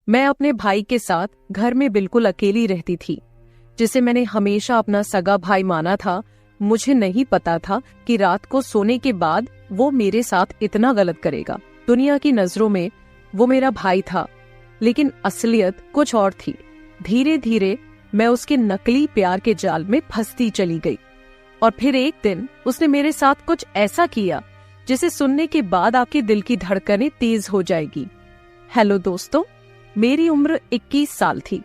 मैं अपने भाई के साथ घर में बिल्कुल अकेली रहती थी, जिसे मैंने हमेशा अपना सगा भाई माना था। मुझे नहीं पता था कि रात को सोने के बाद वो मेरे साथ इतना गलत करेगा। दुनिया की नजरों में वो मेरा भाई था, लेकिन असलियत कुछ और थी। धीरे धीरे मैं उसके नकली प्यार के जाल में फंसती चली गई। और फिर एक दिन उसने मेरे साथ कुछ ऐसा किया जिसे सुनने के बाद आपके दिल की धड़कनें तेज हो जाएगी। हेलो दोस्तों, मेरी उम्र 21 साल थी।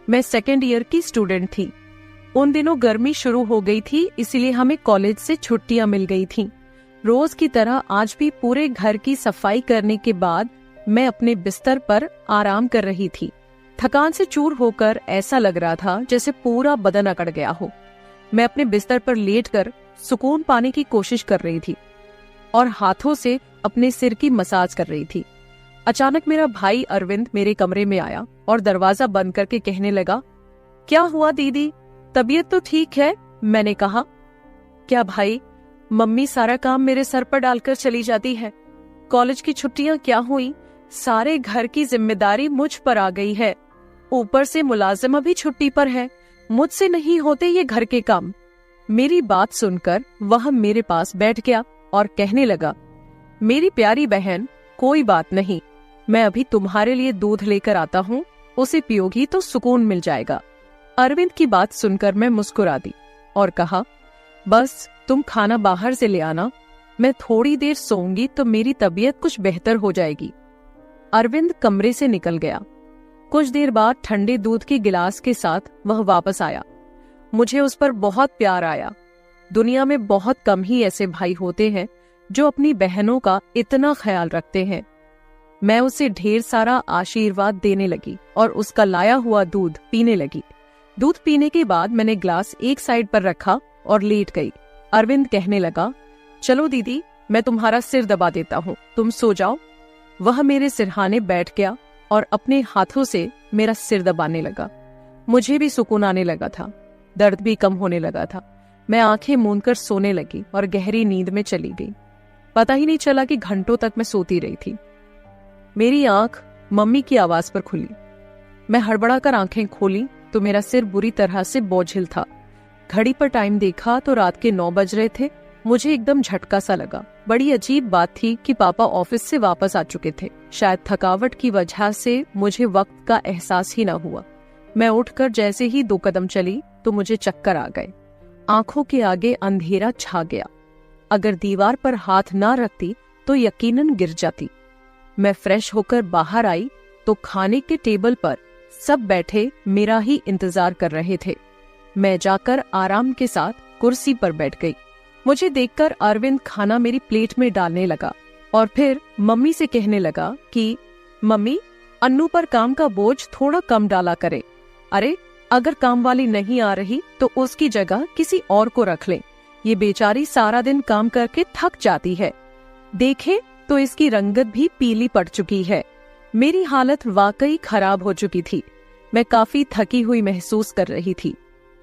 मैं सेकेंड ईयर की स्टूडेंट थी। उन दिनों गर्मी शुरू हो गई थी, इसलिए हमें कॉलेज से छुट्टियां मिल गई थीं। रोज की तरह आज भी पूरे घर की सफाई करने के बाद मैं अपने बिस्तर पर आराम कर रही थी। थकान से चूर होकर ऐसा लग रहा था जैसे पूरा बदन अकड़ गया हो। मैं अपने बिस्तर पर लेटकर सुकून पाने की कोशिश कर रही थी और हाथों से अपने सिर की मसाज कर रही थी। अचानक मेरा भाई अरविंद मेरे कमरे में आया और दरवाजा बंद करके कहने लगा, क्या हुआ दीदी, तबीयत तो ठीक है? मैंने कहा, क्या भाई, मम्मी सारा काम मेरे सर पर डालकर चली जाती है। कॉलेज की छुट्टियां क्या हुई, सारे घर की जिम्मेदारी मुझ पर आ गई है। ऊपर से मुलाजिम भी छुट्टी पर है, मुझसे नहीं होते ये घर के काम। मेरी बात सुनकर वह मेरे पास बैठ गया और कहने लगा, मेरी प्यारी बहन, कोई बात नहीं, मैं अभी तुम्हारे लिए दूध लेकर आता हूँ, उसे पियोगी तो सुकून मिल जाएगा। अरविंद की बात सुनकर मैं मुस्कुरा दी और कहा, बस तुम खाना बाहर से ले आना, मैं थोड़ी देर सोऊंगी तो मेरी तबीयत कुछ बेहतर हो जाएगी। अरविंद कमरे से निकल गया। कुछ देर बाद ठंडे दूध के गिलास के साथ वह वापस आया। मुझे उस पर बहुत प्यार आया। दुनिया में बहुत कम ही ऐसे भाई होते हैं जो अपनी बहनों का इतना ख्याल रखते हैं। मैं उसे ढेर सारा आशीर्वाद देने लगी और उसका लाया हुआ दूध पीने लगी। दूध पीने के बाद मैंने ग्लास एक साइड पर रखा और लेट गई। अरविंद कहने लगा, चलो दीदी, मैं तुम्हारा सिर दबा देता हूँ, तुम सो जाओ। वह मेरे सिरहाने बैठ गया और अपने हाथों से मेरा सिर दबाने लगा। मुझे भी सुकून आने लगा था, दर्द भी कम होने लगा था। मैं आंखें मूंदकर सोने लगी और गहरी नींद में चली गई। पता ही नहीं चला कि घंटों तक मैं सोती रही थी। मेरी आंख मम्मी की आवाज पर खुली। मैं हड़बड़ाकर आंखें खोली तो मेरा सिर बुरी तरह से बोझिल था। घड़ी पर टाइम देखा तो रात के 9 बज रहे थे। मुझे एकदम झटका सा लगा। बड़ी अजीब बात थी कि पापा ऑफिस से वापस आ चुके थे। शायद थकावट की वजह से मुझे वक्त का एहसास ही न हुआ। मैं उठकर जैसे ही 2 कदम चली तो मुझे चक्कर आ गए। आंखों के आगे अंधेरा छा गया। अगर दीवार पर हाथ ना रखती तो यकीनन गिर जाती। मैं फ्रेश होकर बाहर आई तो खाने के टेबल पर सब बैठे मेरा ही इंतजार कर रहे थे। मैं जाकर आराम के साथ कुर्सी पर बैठ गई। मुझे देखकर अरविंद खाना मेरी प्लेट में डालने लगा और फिर मम्मी से कहने लगा कि मम्मी, अन्नू पर काम का बोझ थोड़ा कम डाला करे। अरे, अगर काम वाली नहीं आ रही तो उसकी जगह किसी और को रख लें। ये बेचारी सारा दिन काम करके थक जाती है। देखें तो इसकी रंगत भी पीली पड़ चुकी है। मेरी हालत वाकई खराब हो चुकी थी। मैं काफी थकी हुई महसूस कर रही थी।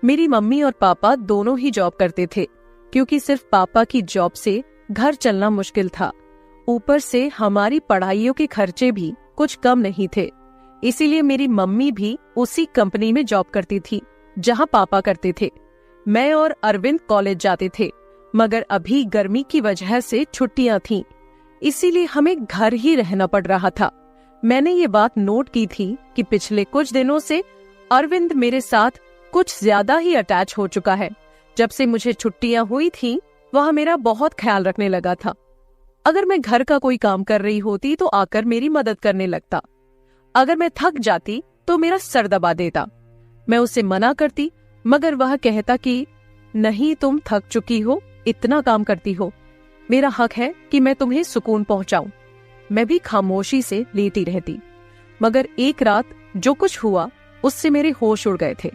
मेरी मम्मी और पापा दोनों ही जॉब करते थे, क्योंकि सिर्फ पापा की जॉब से घर चलना मुश्किल था। ऊपर से हमारी पढ़ाइयों के खर्चे भी कुछ कम नहीं थे। इसीलिए मेरी मम्मी भी उसी कंपनी में जॉब करती थी जहां पापा करते थे। मैं और अरविंद कॉलेज जाते थे, मगर अभी गर्मी की वजह से छुट्टियां थीं, इसीलिए हमें घर ही रहना पड़ रहा था। मैंने ये बात नोट की थी कि पिछले कुछ दिनों से अरविंद मेरे साथ कुछ ज्यादा ही अटैच हो चुका है। जब से मुझे छुट्टियां हुई थी, वह मेरा बहुत ख्याल रखने लगा था। अगर मैं घर का कोई काम कर रही होती तो आकर मेरी मदद करने लगता। अगर मैं थक जाती तो मेरा सर दबा देता। मैं उसे मना करती, मगर वह कहता कि नहीं, तुम थक चुकी हो, इतना काम करती हो, मेरा हक है कि मैं तुम्हें सुकून पहुंचाऊं। मैं भी खामोशी से लेटी रहती। मगर एक रात जो कुछ हुआ उससे मेरे होश उड़ गए थे।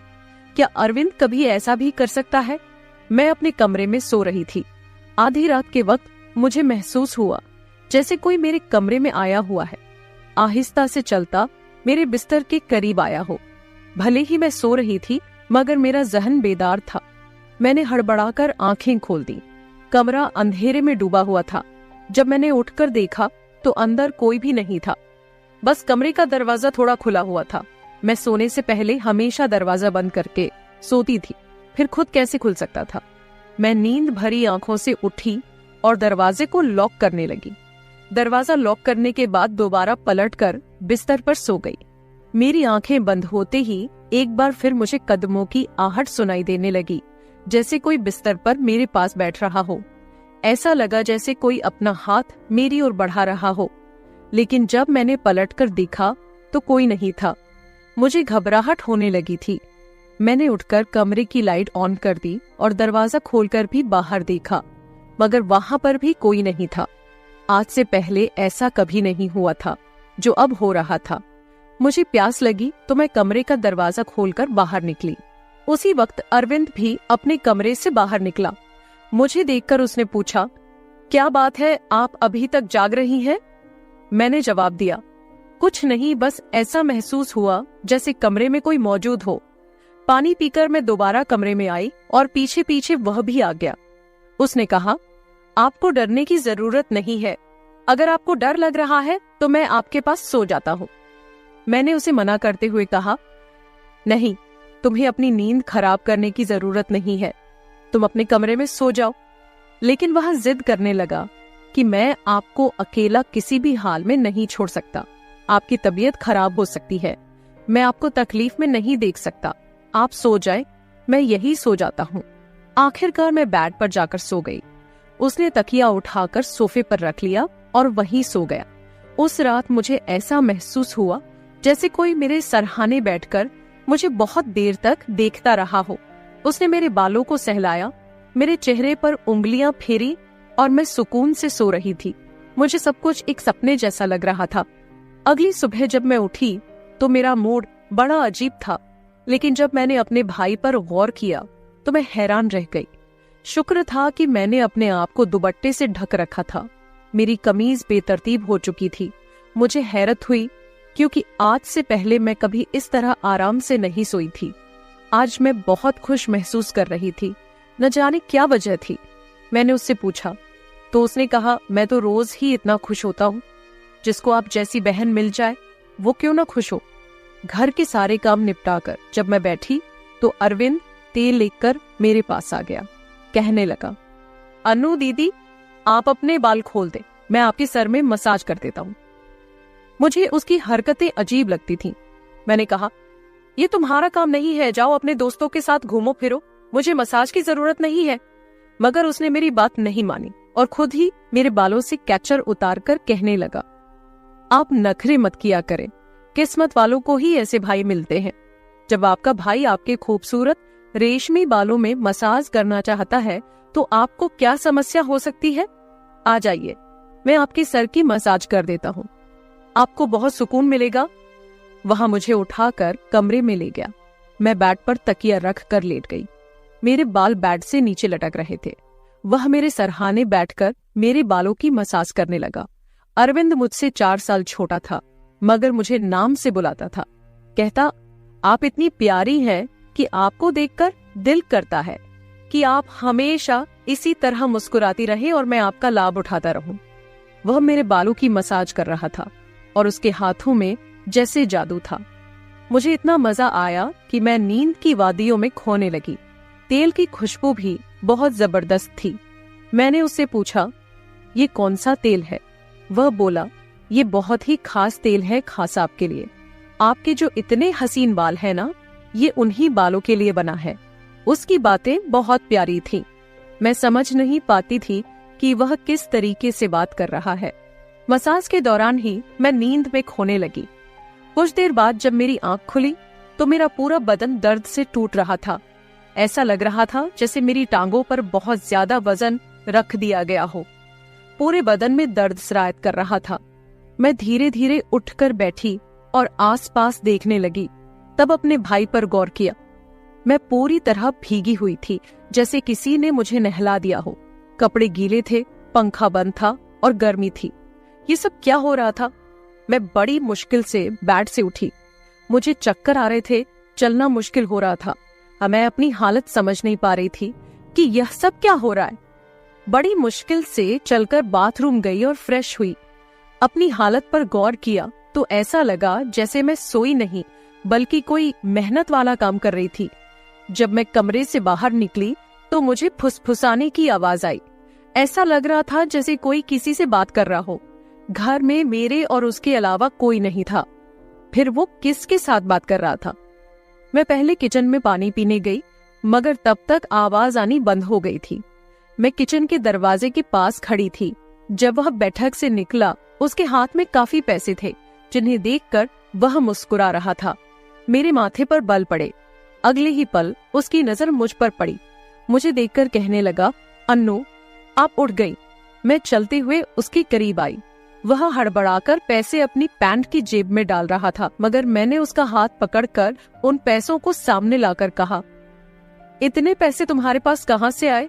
क्या अरविंद कभी ऐसा भी कर सकता है? मैं अपने कमरे में सो रही थी। आधी रात के वक्त मुझे महसूस हुआ जैसे कोई मेरे कमरे में आया हुआ है। आहिस्ता से चलता मेरे बिस्तर के करीब आया हो। भले ही मैं सो रही थी, मगर मेरा जहन बेदार था। मैंने हड़बड़ाकर आंखें खोल दी। कमरा अंधेरे में डूबा हुआ था। जब मैंने उठकर देखा तो अंदर कोई भी नहीं था। बस कमरे का दरवाजा थोड़ा खुला हुआ था। मैं सोने से पहले हमेशा दरवाजा बंद करके सोती थी, फिर खुद कैसे खुल सकता था। मैं नींद भरी आंखों से उठी और दरवाजे को लॉक करने लगी। दरवाजा लॉक करने के बाद दोबारा पलटकर बिस्तर पर सो गई। मेरी आंखें बंद होते ही एक बार फिर मुझे कदमों की आहट सुनाई देने लगी, जैसे कोई बिस्तर पर मेरे पास बैठ रहा हो। ऐसा लगा जैसे कोई अपना हाथ मेरी ओर बढ़ा रहा हो, लेकिन जब मैंने पलटकर देखा तो कोई नहीं था। मुझे घबराहट होने लगी थी। मैंने उठकर कमरे की लाइट ऑन कर दी और दरवाजा खोलकर भी बाहर देखा, मगर वहां पर भी कोई नहीं था। आज से पहले ऐसा कभी नहीं हुआ था जो अब हो रहा था। मुझे प्यास लगी तो मैं कमरे का दरवाजा खोलकर बाहर निकली। उसी वक्त अरविंद भी अपने कमरे से बाहर निकला। मुझे देखकर उसने पूछा, क्या बात है, आप अभी तक जाग रही हैं? मैंने जवाब दिया, कुछ नहीं, बस ऐसा महसूस हुआ जैसे कमरे में कोई मौजूद हो। पानी पीकर मैं दोबारा कमरे में आई और पीछे पीछे वह भी आ गया। उसने कहा, आपको डरने की जरूरत नहीं है। अगर आपको डर लग रहा है तो मैं आपके पास सो जाता हूँ। मैंने उसे मना करते हुए कहा, नहीं, तुम्हें अपनी नींद खराब करने की जरूरत नहीं है, तुम अपने कमरे में सो जाओ। लेकिन वह जिद करने लगा कि मैं आपको अकेला किसी भी हाल में नहीं छोड़ सकता। आपकी तबीयत खराब हो सकती है, मैं आपको तकलीफ में नहीं देख सकता। आप सो जाए, मैं यही सो जाता हूँ। आखिरकार मैं बेड पर जाकर सो गई। उसने तकिया उठाकर सोफे पर रख लिया और वहीं सो गया। उस रात मुझे ऐसा महसूस हुआ जैसे कोई मेरे सरहाने बैठकर मुझे बहुत देर तक देखता रहा हो। उसने मेरे बालों को सहलाया, मेरे चेहरे पर उंगलियां फेरी और मैं सुकून से सो रही थी। मुझे सब कुछ एक सपने जैसा लग रहा था। अगली सुबह जब मैं उठी तो मेरा मूड बड़ा अजीब था, लेकिन जब मैंने अपने भाई पर गौर किया तो मैं हैरान रह गई। शुक्र था कि मैंने अपने आप को दुपट्टे से ढक रखा था। मेरी कमीज बेतरतीब हो चुकी थी। मुझे हैरत हुई क्योंकि आज से पहले मैं कभी इस तरह आराम से नहीं सोई थी। आज मैं बहुत खुश महसूस कर रही थी, न जाने क्या वजह थी। मैंने उससे पूछा तो उसने कहा, मैं तो रोज ही इतना खुश होता हूँ। जिसको आप जैसी बहन मिल जाए वो क्यों ना खुश हो। घर के सारे काम निपटाकर जब मैं बैठी तो अरविंद तेल लेकर मेरे पास आ गया। कहने लगा, अनु दीदी, आप अपने बाल खोल दे, मैं आपके सर में मसाज कर देता हूँ। मुझे उसकी हरकतें अजीब लगती थीं। मैंने कहा, ये तुम्हारा काम नहीं है, जाओ अपने दोस्तों के साथ घूमो फिरो, मुझे मसाज की जरूरत नहीं है। मगर उसने मेरी बात नहीं मानी और खुद ही मेरे बालों से कैचर उतारकर कहने लगा, आप नखरे मत किया करें, किस्मत वालों को ही ऐसे भाई मिलते हैं। जब आपका भाई आपके खूबसूरत रेशमी बालों में मसाज करना चाहता है तो आपको क्या समस्या हो सकती है? आ जाइए, मैं आपके सर की मसाज कर देता हूँ, आपको बहुत सुकून मिलेगा। वहां मुझे उठाकर कमरे में ले गया। मैं बेड पर तकिया रख कर लेट गई। मेरे बाल बेड से नीचे लटक रहे थे। वह मेरे सरहाने बैठकर मेरे बालों की मसाज करने लगा। अरविंद मुझसे 4 साल छोटा था, मगर मुझे नाम से बुलाता था। कहता, आप इतनी प्यारी हैं कि आपको देखकर दिल करता है कि आप हमेशा इसी तरह मुस्कुराती रहे और मैं आपका लाभ उठाता रहूं। वह मेरे बालों की मसाज कर रहा था और उसके हाथों में जैसे जादू था। मुझे इतना मजा आया कि मैं नींद की वादियों में खोने लगी। तेल की खुशबू भी बहुत जबरदस्त थी। मैंने उससे पूछा, ये कौन सा तेल है? वह बोला, ये बहुत ही खास तेल है, खास आपके लिए। आपके जो इतने हसीन बाल हैं ना, ये उन्हीं बालों के लिए बना है। उसकी बातें बहुत प्यारी थीं। मैं समझ नहीं पाती थी कि वह किस तरीके से बात कर रहा है। मसाज के दौरान ही मैं नींद में खोने लगी। कुछ देर बाद जब मेरी आंख खुली तो मेरा पूरा बदन दर्द से टूट रहा था। ऐसा लग रहा था जैसे मेरी टांगों पर बहुत ज्यादा वजन रख दिया गया हो। पूरे बदन में दर्द सरायत कर रहा था। मैं धीरे धीरे उठकर बैठी और आसपास देखने लगी। तब अपने भाई पर गौर किया। मैं पूरी तरह भीगी हुई थी, जैसे किसी ने मुझे नहला दिया हो। कपड़े गीले थे, पंखा बंद था और गर्मी थी। ये सब क्या हो रहा था? मैं बड़ी मुश्किल से बेड से उठी। मुझे चक्कर आ रहे थे, चलना मुश्किल हो रहा था। मैं अपनी हालत समझ नहीं पा रही थी कि यह सब क्या हो रहा है। बड़ी मुश्किल से चलकर बाथरूम गई और फ्रेश हुई। अपनी हालत पर गौर किया तो ऐसा लगा जैसे मैं सोई नहीं बल्कि कोई मेहनत वाला काम कर रही थी। जब मैं कमरे से बाहर निकली तो मुझे फुसफुसाने की आवाज आई। ऐसा लग रहा था जैसे कोई किसी से बात कर रहा हो। घर में मेरे और उसके अलावा कोई नहीं था। फिर वो किसके साथ बात कर रहा था? मैं पहले किचन में पानी पीने गई, मगर तब तक आवाज आनी बंद हो गई थी। मैं किचन के दरवाजे के पास खड़ी थी। जब वह बैठक से निकला, उसके हाथ में काफी पैसे थे, जिन्हें देखकर वह मुस्कुरा रहा था। मेरे माथे पर बल पड़े। अगले ही पल उसकी नजर मुझ पर पड़ी। मुझे देखकर कहने लगा, अन्नू आप उठ गई। मैं चलते हुए उसके करीब आई। वह हड़बड़ाकर पैसे अपनी पैंट की जेब में डाल रहा था, मगर मैंने उसका हाथ पकड़कर उन पैसों को सामने लाकर कहा, इतने पैसे तुम्हारे पास कहाँ से आए?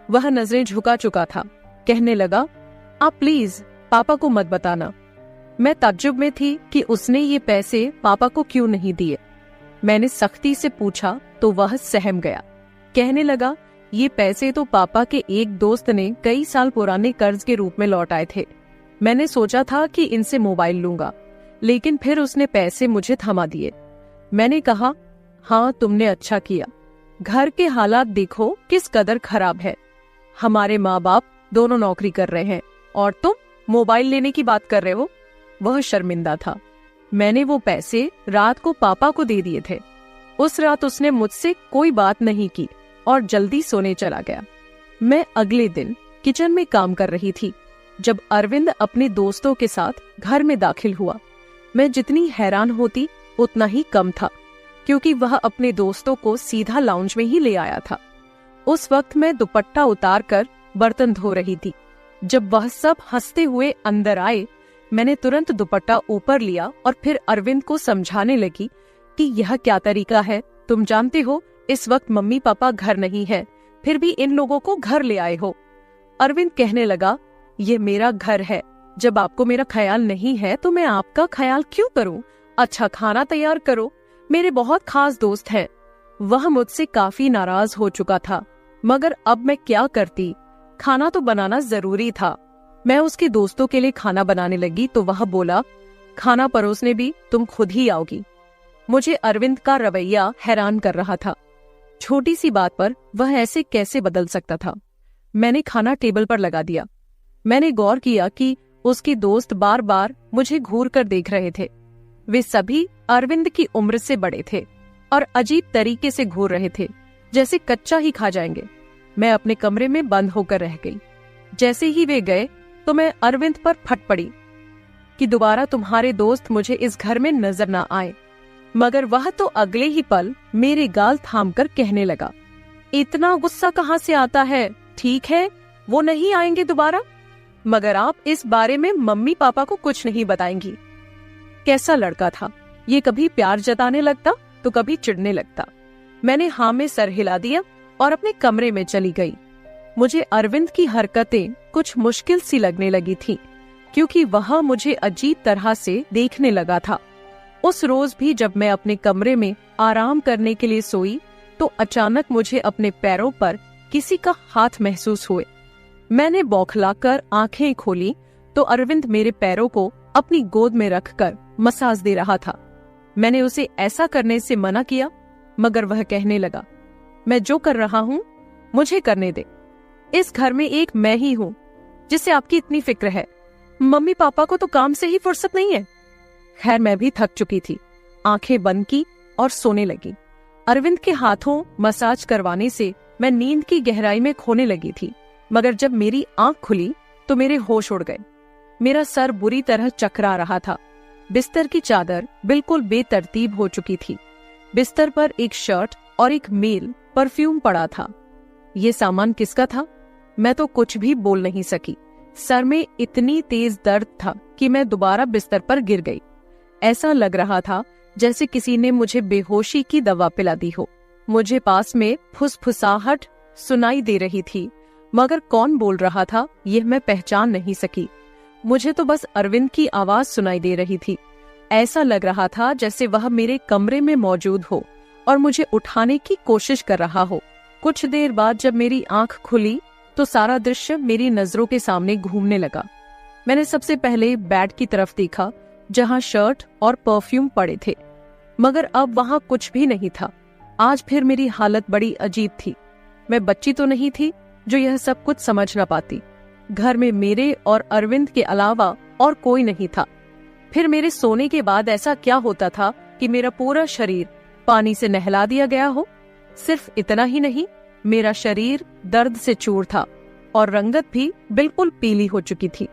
वह नजरें झुका चुका था। कहने लगा, आप प्लीज पापा को मत बताना। मैं ताज्जुब में थी कि उसने ये पैसे पापा को क्यों नहीं दिए। मैंने सख्ती से पूछा तो वह सहम गया। कहने लगा, ये पैसे तो पापा के एक दोस्त ने कई साल पुराने कर्ज के रूप में लौटाए थे। मैंने सोचा था कि इनसे मोबाइल लूंगा, लेकिन फिर उसने पैसे मुझे थमा दिए। मैंने कहा, हाँ तुमने अच्छा किया। घर के हालात देखो किस कदर खराब है। हमारे माँ बाप दोनों नौकरी कर रहे हैं और तुम मोबाइल लेने की बात कर रहे हो। वह शर्मिंदा था। मैंने वो पैसे रात को पापा को दे दिए थे। उस रात उसने मुझसे कोई बात नहीं की और जल्दी सोने चला गया। मैं अगले दिन किचन में काम कर रही थी जब अरविंद अपने दोस्तों के साथ घर में दाखिल हुआ। मैं जितनी हैरान होती उतना ही कम था, क्योंकि वह अपने दोस्तों को सीधा लाउंज में ही ले आया था। उस वक्त मैं दुपट्टा उतारकर बर्तन धो रही थी। जब वह सब हंसते हुए अंदर आए, मैंने तुरंत दुपट्टा ऊपर लिया और फिर अरविंद को समझाने लगी कि यह क्या तरीका है। तुम जानते हो इस वक्त मम्मी पापा घर नहीं है, फिर भी इन लोगों को घर ले आए हो। अरविंद कहने लगा, ये मेरा घर है। जब आपको मेरा ख्याल नहीं है तो मैं आपका ख्याल क्यों करूं? अच्छा खाना तैयार करो, मेरे बहुत खास दोस्त हैं। वह मुझसे काफी नाराज हो चुका था, मगर अब मैं क्या करती? खाना तो बनाना जरूरी था। मैं उसके दोस्तों के लिए खाना बनाने लगी तो वह बोला, खाना परोसने भी तुम खुद ही आओगी। मुझे अरविंद का रवैया हैरान कर रहा था। छोटी सी बात पर वह ऐसे कैसे बदल सकता था? मैंने खाना टेबल पर लगा दिया। मैंने गौर किया कि उसके दोस्त बार बार मुझे घूर कर देख रहे थे। वे सभी अरविंद की उम्र से बड़े थे और अजीब तरीके से घूर रहे थे, जैसे कच्चा ही खा जाएंगे। मैं अपने कमरे में बंद होकर रह गई। जैसे ही वे गए तो मैं अरविंद पर फट पड़ी कि दोबारा तुम्हारे दोस्त मुझे इस घर में नजर ना आए। मगर वह तो अगले ही पल मेरे गाल थामकर कहने लगा, इतना गुस्सा कहाँ से आता है? ठीक है, वो नहीं आएंगे दोबारा, मगर आप इस बारे में मम्मी पापा को कुछ नहीं बताएंगी। कैसा लड़का था ये! कभी प्यार जताने लगता तो कभी चिढ़ने लगता। मैंने हाँ में सर हिला दिया और अपने कमरे में चली गई। मुझे अरविंद की हरकतें कुछ मुश्किल सी लगने लगी थी, क्योंकि वह मुझे अजीब तरह से देखने लगा था। उस रोज भी जब मैं अपने कमरे में आराम करने के लिए सोई तो अचानक मुझे अपने पैरों पर किसी का हाथ महसूस हुए। मैंने बौखलाकर आंखें खोली तो अरविंद मेरे पैरों को अपनी गोद में रखकर मसाज दे रहा था। मैंने उसे ऐसा करने से मना किया, मगर वह कहने लगा, मैं जो कर रहा हूँ मुझे करने दे। इस घर में एक मैं ही हूँ जिससे आपकी इतनी फिक्र है। मम्मी पापा को तो काम से ही फुर्सत नहीं है। खैर मैं भी थक चुकी थी। आंखें बंद की और सोने लगी। अरविंद के हाथों मसाज करवाने से मैं नींद की गहराई में खोने लगी थी, मगर जब मेरी आंख खुली तो मेरे होश उड़ गए। मेरा सर बुरी तरह चकरा रहा था। बिस्तर की चादर बिल्कुल बेतरतीब हो चुकी थी। बिस्तर पर एक शर्ट और एक मेल परफ्यूम पड़ा था। ये सामान किसका था? मैं तो कुछ भी बोल नहीं सकी। सर में इतनी तेज दर्द था कि मैं दोबारा बिस्तर पर गिर गई। ऐसा लग रहा था जैसे किसी ने मुझे बेहोशी की दवा पिला दी हो। मुझे पास में फुसफुसाहट सुनाई दे रही थी, मगर कौन बोल रहा था यह मैं पहचान नहीं सकी। मुझे तो बस अरविंद की आवाज सुनाई दे रही थी। ऐसा लग रहा था जैसे वह मेरे कमरे में मौजूद हो और मुझे उठाने की कोशिश कर रहा हो। कुछ देर बाद जब मेरी आंख खुली तो सारा दृश्य मेरी नजरों के सामने घूमने लगा। मैंने सबसे पहले बेड की तरफ देखा जहां शर्ट और परफ्यूम पड़े थे, मगर अब वहां कुछ भी नहीं था। आज फिर मेरी हालत बड़ी अजीब थी। मैं बच्ची तो नहीं थी जो यह सब कुछ समझ न पाती। घर में मेरे और अरविंद के अलावा और कोई नहीं था। फिर मेरे सोने के बाद ऐसा क्या होता था कि मेरा पूरा शरीर पानी से नहला दिया गया हो। सिर्फ इतना ही नहीं, मेरा शरीर दर्द से चूर था और रंगत भी बिल्कुल पीली हो चुकी थी।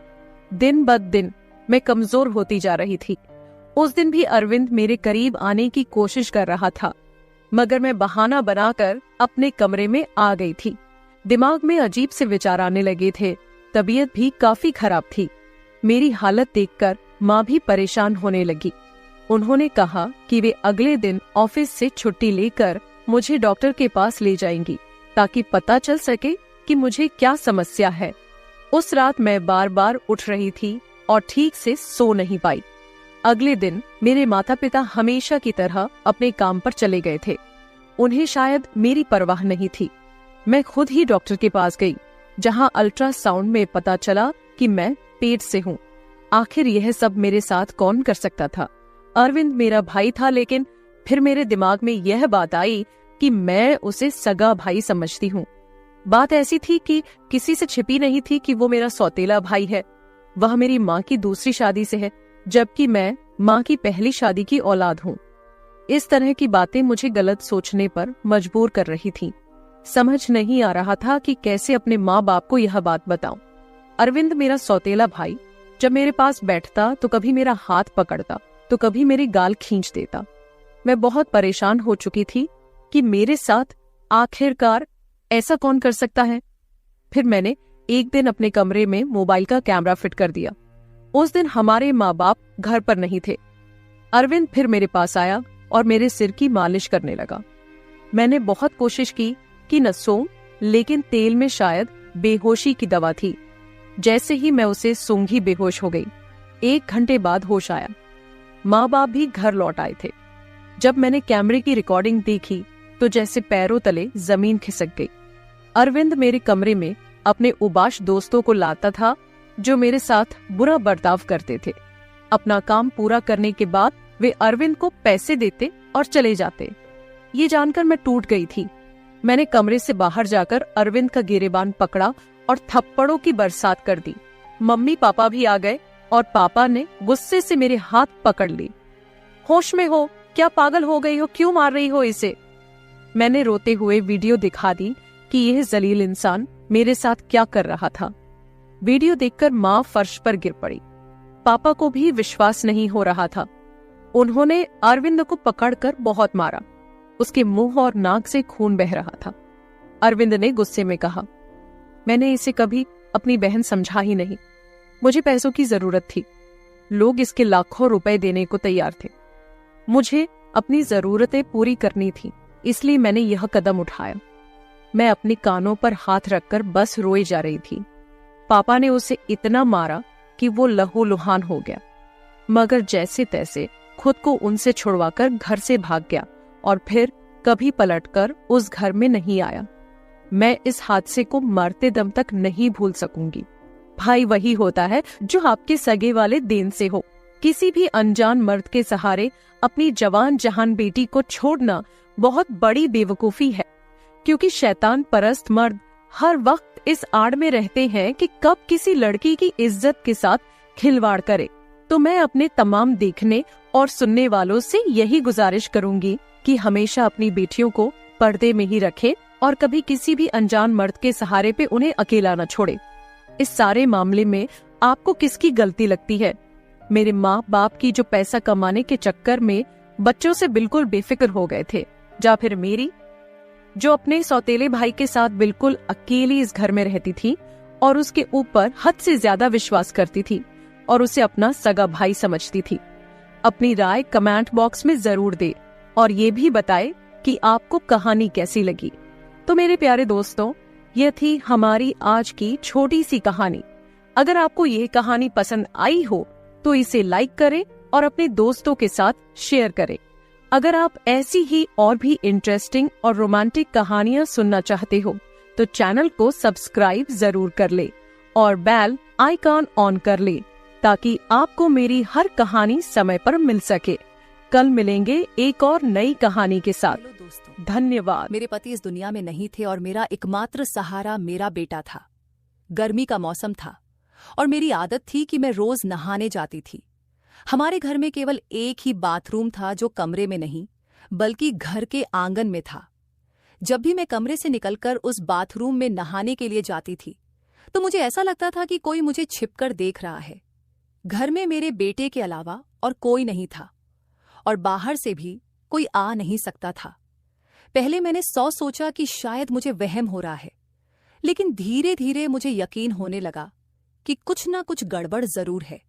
दिन ब दिन मैं कमजोर होती जा रही थी। उस दिन भी अरविंद मेरे करीब आने की कोशिश कर रहा था, मगर मैं बहाना बनाकर अपने कमरे में आ गई थी। दिमाग में अजीब से विचार आने लगे थे। तबीयत भी काफी खराब थी। मेरी हालत देखकर माँ भी परेशान होने लगी। उन्होंने कहा कि वे अगले दिन ऑफिस से छुट्टी लेकर मुझे डॉक्टर के पास ले जाएंगी, ताकि पता चल सके कि मुझे क्या समस्या है। उस रात मैं बार बार उठ रही थी और ठीक से सो नहीं पाई। अगले दिन मेरे माता पिता हमेशा की तरह अपने काम पर चले गए थे। उन्हें शायद मेरी परवाह नहीं थी। मैं खुद ही डॉक्टर के पास गई, जहां अल्ट्रासाउंड में पता चला कि मैं पेट से हूँ। आखिर यह सब मेरे साथ कौन कर सकता था? अरविंद मेरा भाई था, लेकिन फिर मेरे दिमाग में यह बात आई कि मैं उसे सगा भाई समझती हूँ। बात ऐसी थी कि किसी से छिपी नहीं थी कि वो मेरा सौतेला भाई है। वह मेरी माँ की दूसरी शादी से है, जबकि मैं माँ की पहली शादी की औलाद हूँ। इस तरह की बातें मुझे गलत सोचने पर मजबूर कर रही थीं। समझ नहीं आ रहा था कि कैसे अपने माँ बाप को यह बात बताऊं। अरविंद मेरा सौतेला भाई जब मेरे पास बैठता तो कभी मेरा हाथ पकड़ता तो कभी मेरी गाल खींच देता। मैं बहुत परेशान हो चुकी थी कि मेरे साथ आखिरकार ऐसा कौन कर सकता है। फिर मैंने एक दिन अपने कमरे में मोबाइल का कैमरा फिट कर दिया। उस दिन हमारे माँ बाप घर पर नहीं थे। अरविंद फिर मेरे पास आया और मेरे सिर की मालिश करने लगा। मैंने बहुत कोशिश की कि न सोऊं, लेकिन तेल में शायद बेहोशी की दवा थी। जैसे ही मैं उसे सूंघी बेहोश हो गई। 1 घंटे बाद होश आया। माँ बाप भी घर लौट आए थे। जब मैंने कैमरे की रिकॉर्डिंग देखी तो जैसे पैरों तले जमीन खिसक गई। अरविंद मेरे कमरे में अपने उबाश दोस्तों को लाता था जो मेरे साथ बुरा बर्ताव करते थे। अपना काम पूरा करने के बाद वे अरविंद को पैसे देते और चले जाते। ये जानकर मैं टूट गई थी। मैंने कमरे से बाहर जाकर अरविंद का गिरेबान पकड़ा और थप्पड़ों की बरसात कर दी। मम्मी पापा भी आ गए और पापा ने गुस्से से मेरे हाथ पकड़ ली। होश में हो क्या? पागल हो गई हो? क्यों मार रही हो इसे? मैंने रोते हुए वीडियो दिखा दी कि यह जलील इंसान मेरे साथ क्या कर रहा था। वीडियो देखकर माँ फर्श पर गिर पड़ी। पापा को भी विश्वास नहीं हो रहा था। उन्होंने अरविंद को पकड़कर बहुत मारा। उसके मुंह और नाक से खून बह रहा था। अरविंद ने गुस्से में कहा, मैंने इसे कभी अपनी बहन समझा ही नहीं। मुझे पैसों की जरूरत थी। लोग इसके लाखों रुपए देने को तैयार थे। मुझे अपनी जरूरतें पूरी करनी थी, इसलिए मैंने यह कदम उठाया। मैं अपने कानों पर हाथ रखकर बस रोए जा रही थी। पापा ने उसे इतना मारा कि वो लहूलुहान हो गया, मगर जैसे तैसे खुद को उनसे छुड़वाकर घर से भाग गया और फिर कभी पलटकर उस घर में नहीं आया। मैं इस हादसे को मरते दम तक नहीं भूल सकूंगी। भाई वही होता है जो आपके सगे वाले देन से हो। किसी भी अनजान मर्द के सहारे अपनी जवान जहान बेटी को छोड़ना बहुत बड़ी बेवकूफी है, क्योंकि शैतान परस्त मर्द हर वक्त इस आड़ में रहते हैं कि कब किसी लड़की की इज्जत के साथ खिलवाड़ करे। तो मैं अपने तमाम देखने और सुनने वालों से यही गुजारिश करूंगी कि हमेशा अपनी बेटियों को पर्दे में ही रखें और कभी किसी भी अनजान मर्द के सहारे पे उन्हें अकेला न छोड़े। इस सारे मामले में आपको किसकी गलती लगती है? मेरे माँ बाप की जो पैसा कमाने के चक्कर में बच्चों से बिल्कुल बेफिक्र हो गए थे, या फिर मेरी जो अपने सौतेले भाई के साथ बिल्कुल अकेली इस घर में रहती थी और उसके ऊपर हद से ज्यादा विश्वास करती थी और उसे अपना सगा भाई समझती थी। अपनी राय कमेंट बॉक्स में जरूर दे और ये भी बताए कि आपको कहानी कैसी लगी। तो मेरे प्यारे दोस्तों, यह थी हमारी आज की छोटी सी कहानी। अगर आपको यह कहानी पसंद आई हो तो इसे लाइक करें और अपने दोस्तों के साथ शेयर करें। अगर आप ऐसी ही और भी इंटरेस्टिंग और रोमांटिक कहानियां सुनना चाहते हो तो चैनल को सब्सक्राइब जरूर कर ले और बेल आइकॉन ऑन कर ले, ताकि आपको मेरी हर कहानी समय पर मिल सके। कल मिलेंगे एक और नई कहानी के साथ। दोस्तों, धन्यवाद। मेरे पति इस दुनिया में नहीं थे और मेरा एकमात्र सहारा मेरा बेटा था। गर्मी का मौसम था और मेरी आदत थी कि मैं रोज नहाने जाती थी। हमारे घर में केवल एक ही बाथरूम था जो कमरे में नहीं बल्कि घर के आंगन में था। जब भी मैं कमरे से निकलकर उस बाथरूम में नहाने के लिए जाती थी तो मुझे ऐसा लगता था कि कोई मुझे छिपकर देख रहा है। घर में मेरे बेटे के अलावा और कोई नहीं था और बाहर से भी कोई आ नहीं सकता था। पहले मैंने सोचा कि शायद मुझे वहम हो रहा है, लेकिन धीरे धीरे मुझे यकीन होने लगा कि कुछ ना कुछ गड़बड़ जरूर है।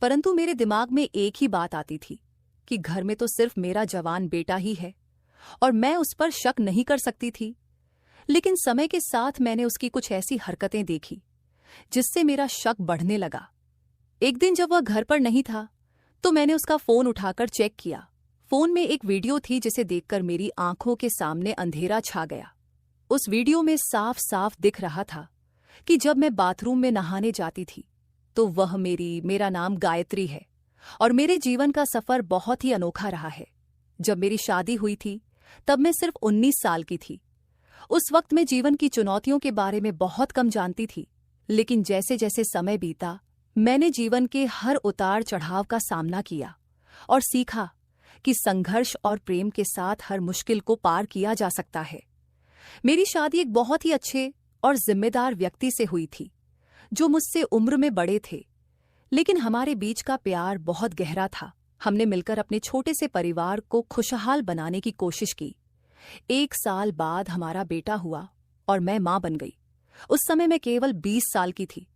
परंतु मेरे दिमाग में एक ही बात आती थी कि घर में तो सिर्फ मेरा जवान बेटा ही है और मैं उस पर शक नहीं कर सकती थी। लेकिन समय के साथ मैंने उसकी कुछ ऐसी हरकतें देखी जिससे मेरा शक बढ़ने लगा। एक दिन जब वह घर पर नहीं था तो मैंने उसका फोन उठाकर चेक किया। फोन में एक वीडियो थी जिसे देखकर मेरी आंखों के सामने अंधेरा छा गया। उस वीडियो में साफ साफ दिख रहा था कि जब मैं बाथरूम में नहाने जाती थी तो वह मेरा नाम गायत्री है और मेरे जीवन का सफर बहुत ही अनोखा रहा है। जब मेरी शादी हुई थी तब मैं सिर्फ 19 साल की थी। उस वक्त मैं जीवन की चुनौतियों के बारे में बहुत कम जानती थी, लेकिन जैसे जैसे समय बीता मैंने जीवन के हर उतार चढ़ाव का सामना किया और सीखा कि संघर्ष और प्रेम के साथ हर मुश्किल को पार किया जा सकता है। मेरी शादी एक बहुत ही अच्छे और जिम्मेदार व्यक्ति से हुई थी जो मुझसे उम्र में बड़े थे, लेकिन हमारे बीच का प्यार बहुत गहरा था। हमने मिलकर अपने छोटे से परिवार को खुशहाल बनाने की कोशिश की। 1 साल बाद हमारा बेटा हुआ और मैं मां बन गई। उस समय मैं केवल 20 साल की थी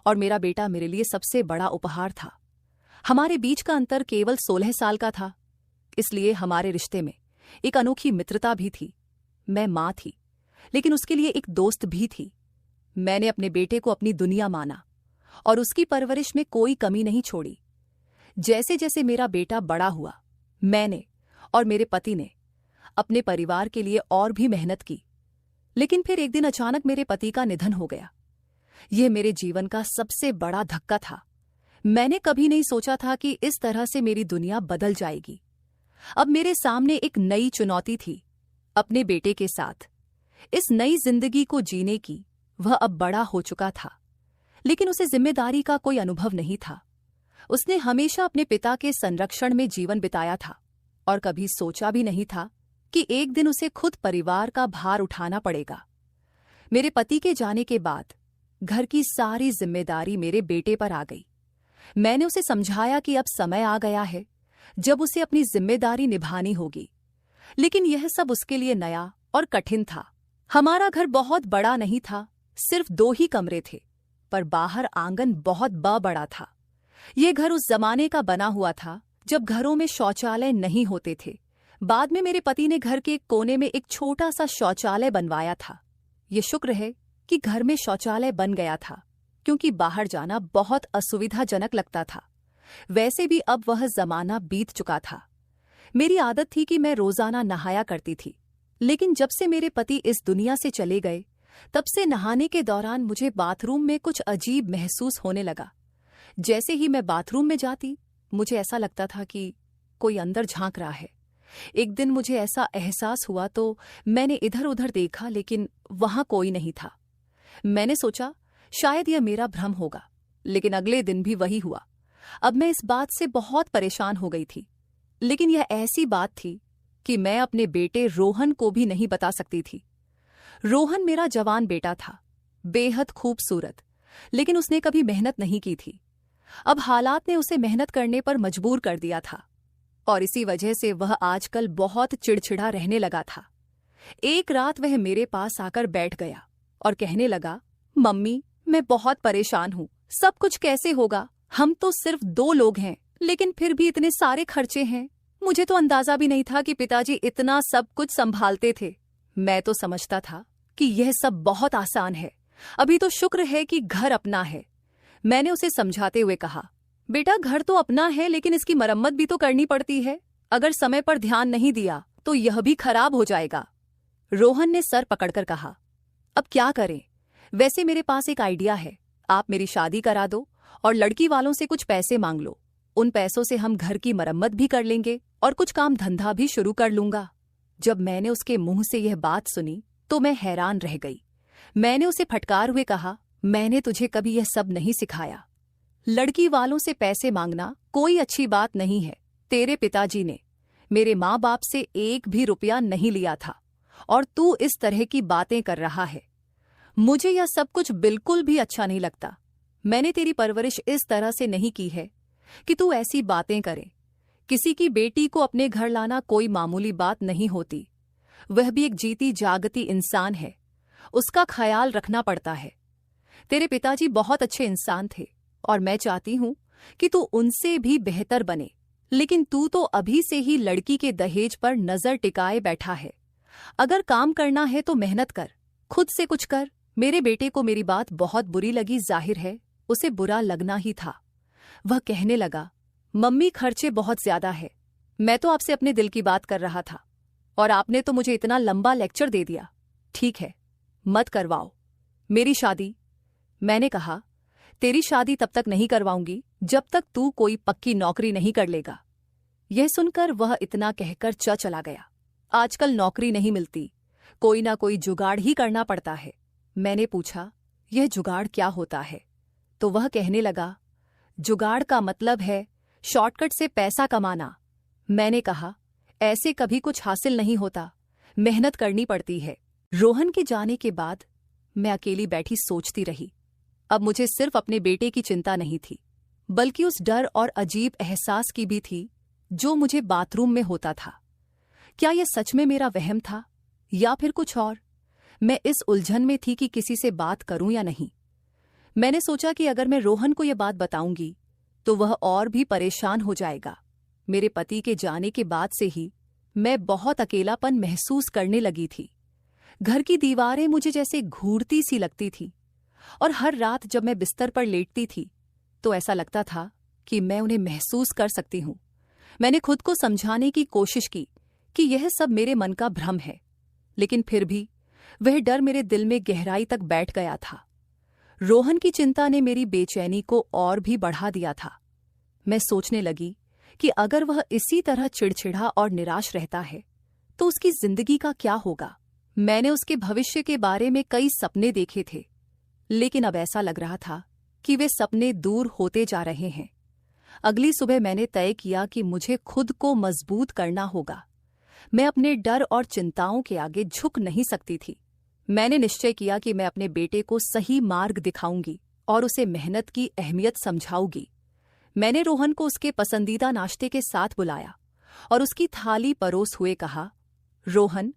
और मेरा बेटा मेरे लिए सबसे बड़ा उपहार था। हमारे बीच का अंतर केवल 16 साल का था, इसलिए हमारे रिश्ते में एक अनोखी मित्रता भी थी। मैं मां थी, लेकिन उसके लिए एक दोस्त भी थी। मैंने अपने बेटे को अपनी दुनिया माना और उसकी परवरिश में कोई कमी नहीं छोड़ी। जैसे जैसे मेरा बेटा बड़ा हुआ, मैंने और मेरे पति ने अपने परिवार के लिए और भी मेहनत की। लेकिन फिर एक दिन अचानक मेरे पति का निधन हो गया। यह मेरे जीवन का सबसे बड़ा धक्का था। मैंने कभी नहीं सोचा था कि इस तरह से मेरी दुनिया बदल जाएगी। अब मेरे सामने एक नई चुनौती थी, अपने बेटे के साथ इस नई जिंदगी को जीने की। वह अब बड़ा हो चुका था, लेकिन उसे जिम्मेदारी का कोई अनुभव नहीं था। उसने हमेशा अपने पिता के संरक्षण में जीवन बिताया था और कभी सोचा भी नहीं था कि एक दिन उसे खुद परिवार का भार उठाना पड़ेगा। मेरे पति के जाने के बाद घर की सारी जिम्मेदारी मेरे बेटे पर आ गई। मैंने उसे समझाया कि अब समय आ गया है जब उसे अपनी जिम्मेदारी निभानी होगी, लेकिन यह सब उसके लिए नया और कठिन था। हमारा घर बहुत बड़ा नहीं था, सिर्फ 2 ही कमरे थे, पर बाहर आंगन बहुत बड़ा था। ये घर उस जमाने का बना हुआ था जब घरों में शौचालय नहीं होते थे। बाद में मेरे पति ने घर के एक कोने में एक छोटा सा शौचालय बनवाया था। ये शुक्र है कि घर में शौचालय बन गया था, क्योंकि बाहर जाना बहुत असुविधाजनक लगता था। वैसे भी अब वह जमाना बीत चुका था। मेरी आदत थी कि मैं रोजाना नहाया करती थी, लेकिन जब से मेरे पति इस दुनिया से चले गए तब से नहाने के दौरान मुझे बाथरूम में कुछ अजीब महसूस होने लगा। जैसे ही मैं बाथरूम में जाती मुझे ऐसा लगता था कि कोई अंदर झांक रहा है। एक दिन मुझे ऐसा एहसास हुआ तो मैंने इधर उधर देखा, लेकिन वहां कोई नहीं था। मैंने सोचा शायद यह मेरा भ्रम होगा, लेकिन अगले दिन भी वही हुआ। अब मैं इस बात से बहुत परेशान हो गई थी, लेकिन यह ऐसी बात थी कि मैं अपने बेटे रोहन को भी नहीं बता सकती थी। रोहन मेरा जवान बेटा था, बेहद खूबसूरत, लेकिन उसने कभी मेहनत नहीं की थी। अब हालात ने उसे मेहनत करने पर मजबूर कर दिया था और इसी वजह से वह आजकल बहुत चिड़चिड़ा रहने लगा था। एक रात वह मेरे पास आकर बैठ गया और कहने लगा, मम्मी, मैं बहुत परेशान हूँ। सब कुछ कैसे होगा? हम तो सिर्फ 2 लोग हैं, लेकिन फिर भी इतने सारे खर्चे हैं। मुझे तो अंदाजा भी नहीं था कि पिताजी इतना सब कुछ संभालते थे। मैं तो समझता था कि यह सब बहुत आसान है, अभी तो शुक्र है कि घर अपना है। मैंने उसे समझाते हुए कहा, बेटा, घर तो अपना है, लेकिन इसकी मरम्मत भी तो करनी पड़ती है। अगर समय पर ध्यान नहीं दिया तो यह भी खराब हो जाएगा। रोहन ने सर पकड़कर कहा, अब क्या करें? वैसे मेरे पास एक आइडिया है। आप मेरी शादी करा दो और लड़की वालों से कुछ पैसे मांग लो। उन पैसों से हम घर की मरम्मत भी कर लेंगे और कुछ काम धंधा भी शुरू कर लूंगा। जब मैंने उसके मुंह से यह बात सुनी तो मैं हैरान रह गई। मैंने उसे फटकार हुए कहा, मैंने तुझे कभी यह सब नहीं सिखाया। लड़की वालों से पैसे मांगना कोई अच्छी बात नहीं है। तेरे पिताजी ने मेरे माँ बाप से एक भी रुपया नहीं लिया था और तू इस तरह की बातें कर रहा है। मुझे यह सब कुछ बिल्कुल भी अच्छा नहीं लगता। मैंने तेरी परवरिश इस तरह से नहीं की है कि तू ऐसी बातें करे। किसी की बेटी को अपने घर लाना कोई मामूली बात नहीं होती। वह भी एक जीती जागती इंसान है, उसका ख्याल रखना पड़ता है। तेरे पिताजी बहुत अच्छे इंसान थे और मैं चाहती हूं कि तू उनसे भी बेहतर बने, लेकिन तू तो अभी से ही लड़की के दहेज पर नजर टिकाए बैठा है। अगर काम करना है तो मेहनत कर, खुद से कुछ कर। मेरे बेटे को मेरी बात बहुत बुरी लगी, जाहिर है उसे बुरा लगना ही था। वह कहने लगा, मम्मी खर्चे बहुत ज्यादा है। मैं तो आपसे अपने दिल की बात कर रहा था और आपने तो मुझे इतना लंबा लेक्चर दे दिया। ठीक है, मत करवाओ मेरी शादी। मैंने कहा, तेरी शादी तब तक नहीं करवाऊंगी जब तक तू कोई पक्की नौकरी नहीं कर लेगा। यह सुनकर वह इतना कहकर चला गया। आजकल नौकरी नहीं मिलती, कोई ना कोई जुगाड़ ही करना पड़ता है। मैंने पूछा, यह जुगाड़ क्या होता है? तो वह कहने लगा, जुगाड़ का मतलब है शॉर्टकट से पैसा कमाना। मैंने कहा, ऐसे कभी कुछ हासिल नहीं होता, मेहनत करनी पड़ती है। रोहन के जाने के बाद मैं अकेली बैठी सोचती रही। अब मुझे सिर्फ अपने बेटे की चिंता नहीं थी, बल्कि उस डर और अजीब एहसास की भी थी जो मुझे बाथरूम में होता था। क्या यह सच में मेरा वहम था या फिर कुछ और? मैं इस उलझन में थी कि किसी से बात करूं या नहीं। मैंने सोचा कि अगर मैं रोहन को यह बात बताऊंगी तो वह और भी परेशान हो जाएगा। मेरे पति के जाने के बाद से ही मैं बहुत अकेलापन महसूस करने लगी थी। घर की दीवारें मुझे जैसे घूरती सी लगती थी और हर रात जब मैं बिस्तर पर लेटती थी तो ऐसा लगता था कि मैं उन्हें महसूस कर सकती हूं। मैंने खुद को समझाने की कोशिश की कि यह सब मेरे मन का भ्रम है, लेकिन फिर भी वह डर मेरे दिल में गहराई तक बैठ गया था। रोहन की चिंता ने मेरी बेचैनी को और भी बढ़ा दिया था। मैं सोचने लगी कि अगर वह इसी तरह चिड़चिड़ा और निराश रहता है तो उसकी जिंदगी का क्या होगा। मैंने उसके भविष्य के बारे में कई सपने देखे थे, लेकिन अब ऐसा लग रहा था कि वे सपने दूर होते जा रहे हैं। अगली सुबह मैंने तय किया कि मुझे खुद को मजबूत करना होगा। मैं अपने डर और चिंताओं के आगे झुक नहीं सकती थी। मैंने निश्चय किया कि मैं अपने बेटे को सही मार्ग दिखाऊंगी और उसे मेहनत की अहमियत समझाऊंगी। मैंने रोहन को उसके पसंदीदा नाश्ते के साथ बुलाया और उसकी थाली परोस हुए कहा, रोहन,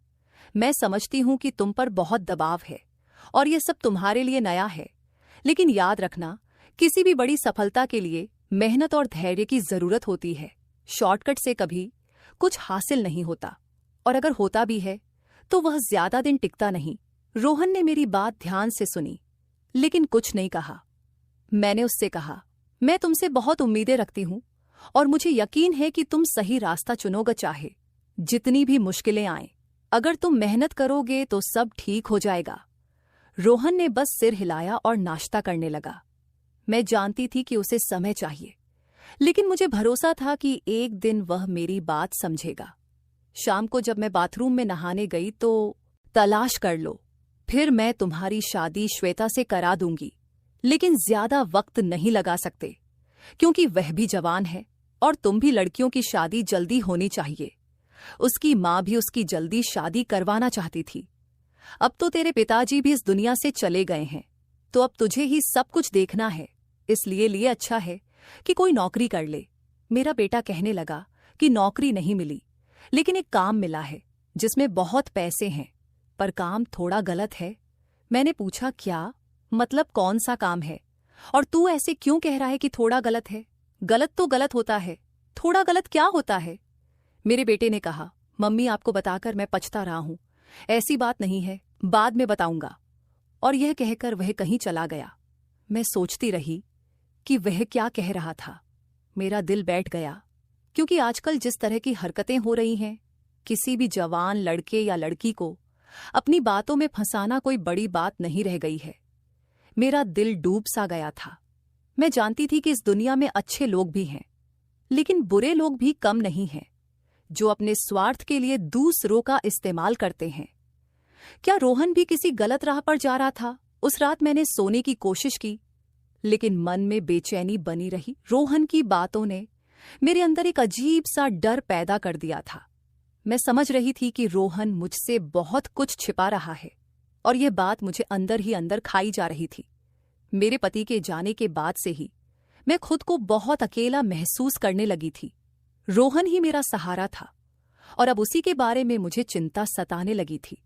मैं समझती हूं कि तुम पर बहुत दबाव है और यह सब तुम्हारे लिए नया है, लेकिन याद रखना, किसी भी बड़ी सफलता के लिए मेहनत और धैर्य की जरूरत होती है। शॉर्टकट से कभी कुछ हासिल नहीं होता, और अगर होता भी है तो वह ज्यादा दिन टिकता नहीं। रोहन ने मेरी बात ध्यान से सुनी, लेकिन कुछ नहीं कहा। मैंने उससे कहा, मैं तुमसे बहुत उम्मीदें रखती हूं और मुझे यकीन है कि तुम सही रास्ता चुनोगे, चाहे जितनी भी मुश्किलें आएं। अगर तुम मेहनत करोगे तो सब ठीक हो जाएगा। रोहन ने बस सिर हिलाया और नाश्ता करने लगा। मैं जानती थी कि उसे समय चाहिए, लेकिन मुझे भरोसा था कि एक दिन वह मेरी बात समझेगा। शाम को जब मैं बाथरूम में नहाने गई तो, तलाश कर लो, फिर मैं तुम्हारी शादी श्वेता से करा दूंगी, लेकिन ज्यादा वक्त नहीं लगा सकते क्योंकि वह भी जवान है और तुम भी लड़कियों की शादी जल्दी होनी चाहिए। उसकी माँ भी उसकी जल्दी शादी करवाना चाहती थी। अब तो तेरे पिताजी भी इस दुनिया से चले गए हैं, तो अब तुझे ही सब कुछ देखना है, इसलिए अच्छा है कि कोई नौकरी कर ले। मेरा बेटा कहने लगा कि नौकरी नहीं मिली, लेकिन एक काम मिला है जिसमें बहुत पैसे हैं, पर काम थोड़ा गलत है। मैंने पूछा, क्या मतलब, कौन सा काम है? और तू ऐसे क्यों कह रहा है कि थोड़ा गलत है? गलत तो गलत होता है, थोड़ा गलत क्या होता है? मेरे बेटे ने कहा, मम्मी आपको बताकर मैं पछता रहा हूं, ऐसी बात नहीं है, बाद में बताऊंगा। और यह कहकर वह कहीं चला गया। मैं सोचती रही कि वह क्या कह रहा था। मेरा दिल बैठ गया, क्योंकि आजकल जिस तरह की हरकतें हो रही हैं, किसी भी जवान लड़के या लड़की को अपनी बातों में फंसाना कोई बड़ी बात नहीं रह गई है। मेरा दिल डूब सा गया था। मैं जानती थी कि इस दुनिया में अच्छे लोग भी हैं, लेकिन बुरे लोग भी कम नहीं हैं, जो अपने स्वार्थ के लिए दूसरों का इस्तेमाल करते हैं। क्या रोहन भी किसी गलत राह पर जा रहा था? उस रात मैंने सोने की कोशिश की, लेकिन मन में बेचैनी बनी रही। रोहन की बातों ने मेरे अंदर एक अजीब सा डर पैदा कर दिया था। मैं समझ रही थी कि रोहन मुझसे बहुत कुछ छिपा रहा है, और यह बात मुझे अंदर ही अंदर खाई जा रही थी। मेरे पति के जाने के बाद से ही मैं खुद को बहुत अकेला महसूस करने लगी थी। रोहन ही मेरा सहारा था, और अब उसी के बारे में मुझे चिंता सताने लगी थी।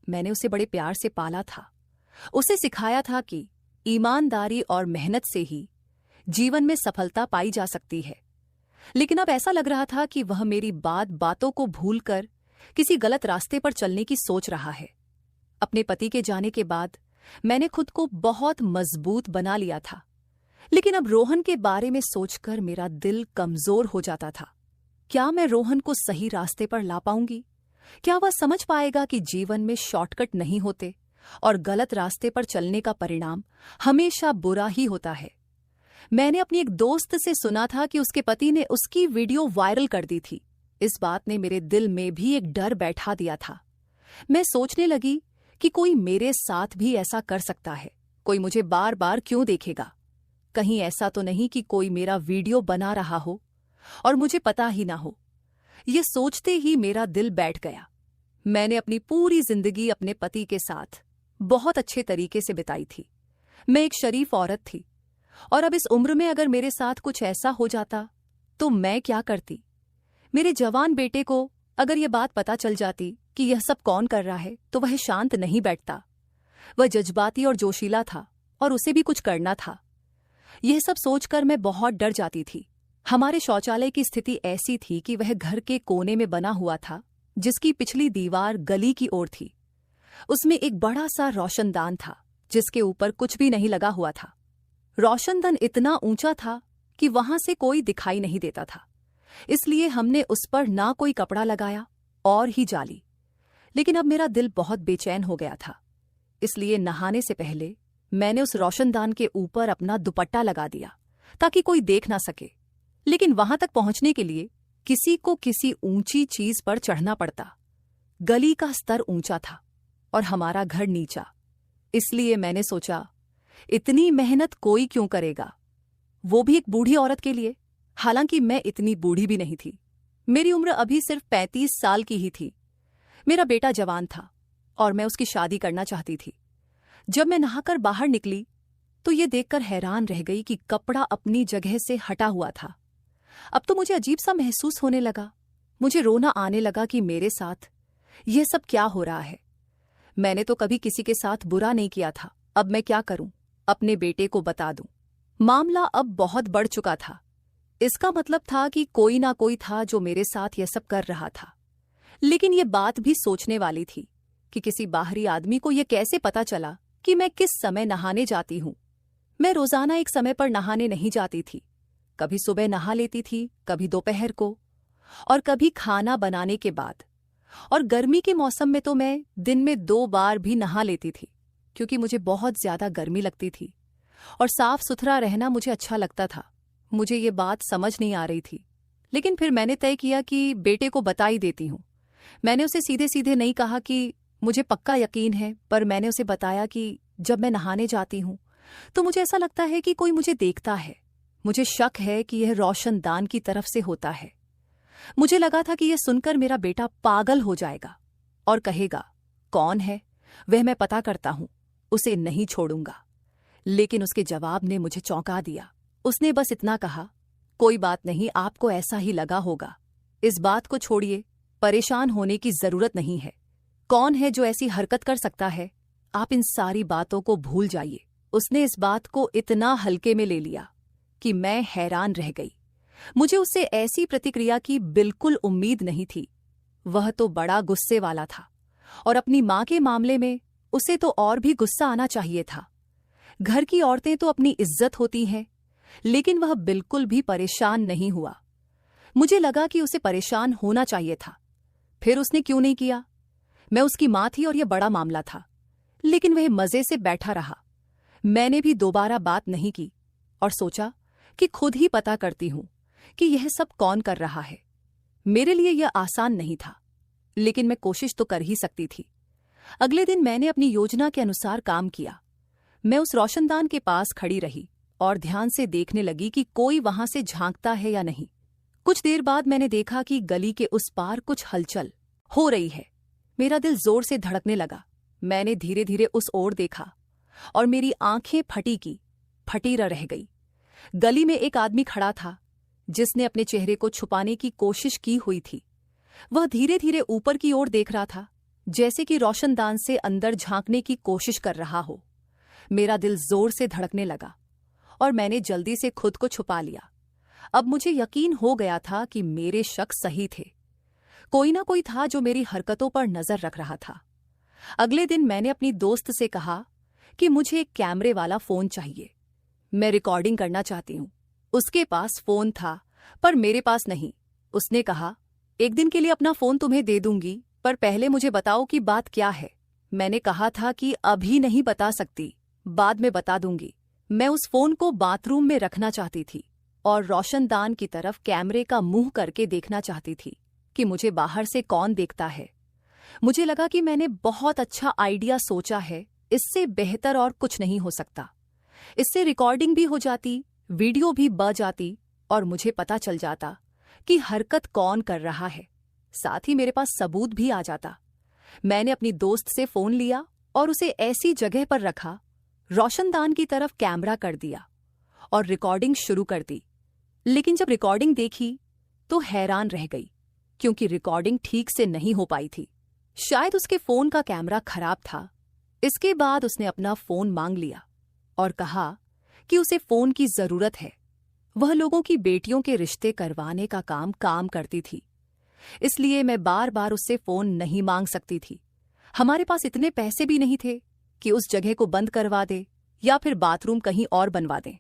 मैंने उसे बड़े प्यार से पाला था, उसे सिखाया था कि ईमानदारी और मेहनत से ही जीवन में सफलता पाई जा सकती है। लेकिन अब ऐसा लग रहा था कि वह मेरी बातों को भूलकर किसी गलत रास्ते पर चलने की सोच रहा है। अपने पति के जाने के बाद मैंने खुद को बहुत मजबूत बना लिया था, लेकिन अब रोहन के बारे में सोचकर मेरा दिल कमजोर हो जाता था। क्या मैं रोहन को सही रास्ते पर ला पाऊंगी? क्या वह समझ पाएगा कि जीवन में शॉर्टकट नहीं होते और गलत रास्ते पर चलने का परिणाम हमेशा बुरा ही होता है? मैंने अपनी एक दोस्त से सुना था कि उसके पति ने उसकी वीडियो वायरल कर दी थी। इस बात ने मेरे दिल में भी एक डर बैठा दिया था। मैं सोचने लगी कि कोई मेरे साथ भी ऐसा कर सकता है। कोई मुझे बार बार क्यों देखेगा? कहीं ऐसा तो नहीं कि कोई मेरा वीडियो बना रहा हो और मुझे पता ही ना हो। ये सोचते ही मेरा दिल बैठ गया। मैंने अपनी पूरी जिंदगी अपने पति के साथ बहुत अच्छे तरीके से बिताई थी। मैं एक शरीफ औरत थी, और अब इस उम्र में अगर मेरे साथ कुछ ऐसा हो जाता तो मैं क्या करती? मेरे जवान बेटे को अगर यह बात पता चल जाती कि यह सब कौन कर रहा है, तो वह शांत नहीं बैठता। वह जज्बाती और जोशीला था, और उसे भी कुछ करना था। यह सब सोचकर मैं बहुत डर जाती थी। हमारे शौचालय की स्थिति ऐसी थी कि वह घर के कोने में बना हुआ था, जिसकी पिछली दीवार गली की ओर थी। उसमें एक बड़ा सा रोशनदान था, जिसके ऊपर कुछ भी नहीं लगा हुआ था। रोशनदान इतना ऊंचा था कि वहां से कोई दिखाई नहीं देता था, इसलिए हमने उस पर ना कोई कपड़ा लगाया और ही जाली। लेकिन अब मेरा दिल बहुत बेचैन हो गया था, इसलिए नहाने से पहले मैंने उस रोशनदान के ऊपर अपना दुपट्टा लगा दिया ताकि कोई देख ना सके। लेकिन वहां तक पहुंचने के लिए किसी को किसी ऊंची चीज पर चढ़ना पड़ता। गली का स्तर ऊंचा था और हमारा घर नीचा, इसलिए मैंने सोचा इतनी मेहनत कोई क्यों करेगा, वो भी एक बूढ़ी औरत के लिए। हालांकि मैं इतनी बूढ़ी भी नहीं थी, मेरी उम्र अभी सिर्फ 35 साल की ही थी। मेरा बेटा जवान था और मैं उसकी शादी करना चाहती थी। जब मैं नहाकर बाहर निकली तो ये देखकर हैरान रह गई कि कपड़ा अपनी जगह से हटा हुआ था। अब तो मुझे अजीब सा महसूस होने लगा। मुझे रोना आने लगा कि मेरे साथ यह सब क्या हो रहा है। मैंने तो कभी किसी के साथ बुरा नहीं किया था। अब मैं क्या करूं? अपने बेटे को बता दूं? मामला अब बहुत बढ़ चुका था। इसका मतलब था कि कोई ना कोई था जो मेरे साथ यह सब कर रहा था। लेकिन यह बात भी सोचने वाली थी कि किसी बाहरी आदमी को यह कैसे पता चला कि मैं किस समय नहाने जाती हूं। मैं रोजाना एक समय पर नहाने नहीं जाती थी। कभी सुबह नहा लेती थी, कभी दोपहर को, और कभी खाना बनाने के बाद। और गर्मी के मौसम में तो मैं दिन में 2 बार भी नहा लेती थी, क्योंकि मुझे बहुत ज्यादा गर्मी लगती थी और साफ सुथरा रहना मुझे अच्छा लगता था। मुझे ये बात समझ नहीं आ रही थी, लेकिन फिर मैंने तय किया कि बेटे को बता ही देती हूँ। मैंने उसे सीधे सीधे नहीं कहा कि मुझे पक्का यकीन है, पर मैंने उसे बताया कि जब मैं नहाने जाती हूँ तो मुझे ऐसा लगता है कि कोई मुझे देखता है। मुझे शक है कि यह रोशनदान की तरफ से होता है। मुझे लगा था कि यह सुनकर मेरा बेटा पागल हो जाएगा और कहेगा, कौन है वह, मैं पता करता हूं, उसे नहीं छोड़ूंगा। लेकिन उसके जवाब ने मुझे चौंका दिया। उसने बस इतना कहा, कोई बात नहीं, आपको ऐसा ही लगा होगा। इस बात को छोड़िए, परेशान होने की जरूरत नहीं है। कौन है जो ऐसी हरकत कर सकता है? आप इन सारी बातों को भूल जाइए। उसने इस बात को इतना हल्के में ले लिया कि मैं हैरान रह गई। मुझे उससे ऐसी प्रतिक्रिया की बिल्कुल उम्मीद नहीं थी। वह तो बड़ा गुस्से वाला था, और अपनी मां के मामले में उसे तो और भी गुस्सा आना चाहिए था। घर की औरतें तो अपनी इज्जत होती हैं, लेकिन वह बिल्कुल भी परेशान नहीं हुआ। मुझे लगा कि उसे परेशान होना चाहिए था, फिर उसने क्यों नहीं किया? मैं उसकी मां थी और यह बड़ा मामला था, लेकिन वह मजे से बैठा रहा। मैंने भी दोबारा बात नहीं की। और सोचा कि खुद ही पता करती हूं कि यह सब कौन कर रहा है। मेरे लिए यह आसान नहीं था, लेकिन मैं कोशिश तो कर ही सकती थी। अगले दिन मैंने अपनी योजना के अनुसार काम किया। मैं उस रोशनदान के पास खड़ी रही और ध्यान से देखने लगी कि कोई वहां से झांकता है या नहीं। कुछ देर बाद मैंने देखा कि गली के उस पार कुछ हलचल हो रही है। मेरा दिल जोर से धड़कने लगा। मैंने धीरे धीरे उस ओर देखा और मेरी आंखें फटी रह गई। गली में एक आदमी खड़ा था जिसने अपने चेहरे को छुपाने की कोशिश की हुई थी। वह धीरे धीरे ऊपर की ओर देख रहा था, जैसे कि रोशनदान से अंदर झांकने की कोशिश कर रहा हो। मेरा दिल जोर से धड़कने लगा और मैंने जल्दी से खुद को छुपा लिया। अब मुझे यकीन हो गया था कि मेरे शक सही थे। कोई ना कोई था जो मेरी हरकतों पर नजर रख रहा था। अगले दिन मैंने अपनी दोस्त से कहा कि मुझे एक कैमरे वाला फोन चाहिए। मैं रिकॉर्डिंग करना चाहती हूँ। उसके पास फोन था पर मेरे पास नहीं। उसने कहा, एक दिन के लिए अपना फोन तुम्हें दे दूंगी, पर पहले मुझे बताओ कि बात क्या है। मैंने कहा था कि अभी नहीं बता सकती, बाद में बता दूंगी। मैं उस फोन को बाथरूम में रखना चाहती थी और रोशनदान की तरफ कैमरे का मुंह करके देखना चाहती थी कि मुझे बाहर से कौन देखता है। मुझे लगा कि मैंने बहुत अच्छा आइडिया सोचा है, इससे बेहतर और कुछ नहीं हो सकता। इससे रिकॉर्डिंग भी हो जाती, वीडियो भी बन जाती और मुझे पता चल जाता कि हरकत कौन कर रहा है। साथ ही मेरे पास सबूत भी आ जाता। मैंने अपनी दोस्त से फोन लिया और उसे ऐसी जगह पर रखा, रोशनदान की तरफ कैमरा कर दिया और रिकॉर्डिंग शुरू कर दी। लेकिन जब रिकॉर्डिंग देखी तो हैरान रह गई, क्योंकि रिकॉर्डिंग ठीक से नहीं हो पाई थी। शायद उसके फोन का कैमरा खराब था। इसके बाद उसने अपना फोन मांग लिया और कहा कि उसे फोन की जरूरत है। वह लोगों की बेटियों के रिश्ते करवाने का काम करती थी, इसलिए मैं बार बार उससे फोन नहीं मांग सकती थी। हमारे पास इतने पैसे भी नहीं थे कि उस जगह को बंद करवा दे या फिर बाथरूम कहीं और बनवा दें।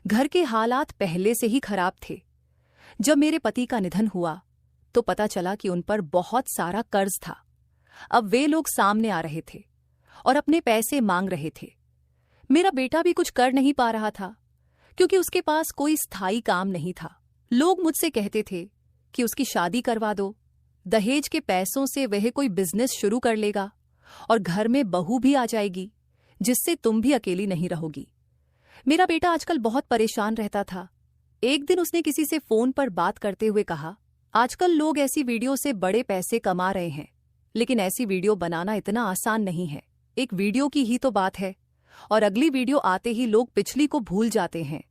घर के हालात पहले से ही खराब थे। जब मेरे पति का निधन हुआ तो पता चला कि उन पर बहुत सारा कर्ज था। अब वे लोग सामने आ रहे थे और अपने पैसे मांग रहे थे। मेरा बेटा भी कुछ कर नहीं पा रहा था, क्योंकि उसके पास कोई स्थायी काम नहीं था। लोग मुझसे कहते थे कि उसकी शादी करवा दो, दहेज के पैसों से वह कोई बिजनेस शुरू कर लेगा और घर में बहू भी आ जाएगी, जिससे तुम भी अकेली नहीं रहोगी। मेरा बेटा आजकल बहुत परेशान रहता था। एक दिन उसने किसी से फोन पर बात करते हुए कहा, आजकल लोग ऐसी वीडियो से बड़े पैसे कमा रहे हैं, लेकिन ऐसी वीडियो बनाना इतना आसान नहीं है। एक वीडियो की ही तो बात है और अगली वीडियो आते ही लोग पिछली को भूल जाते हैं।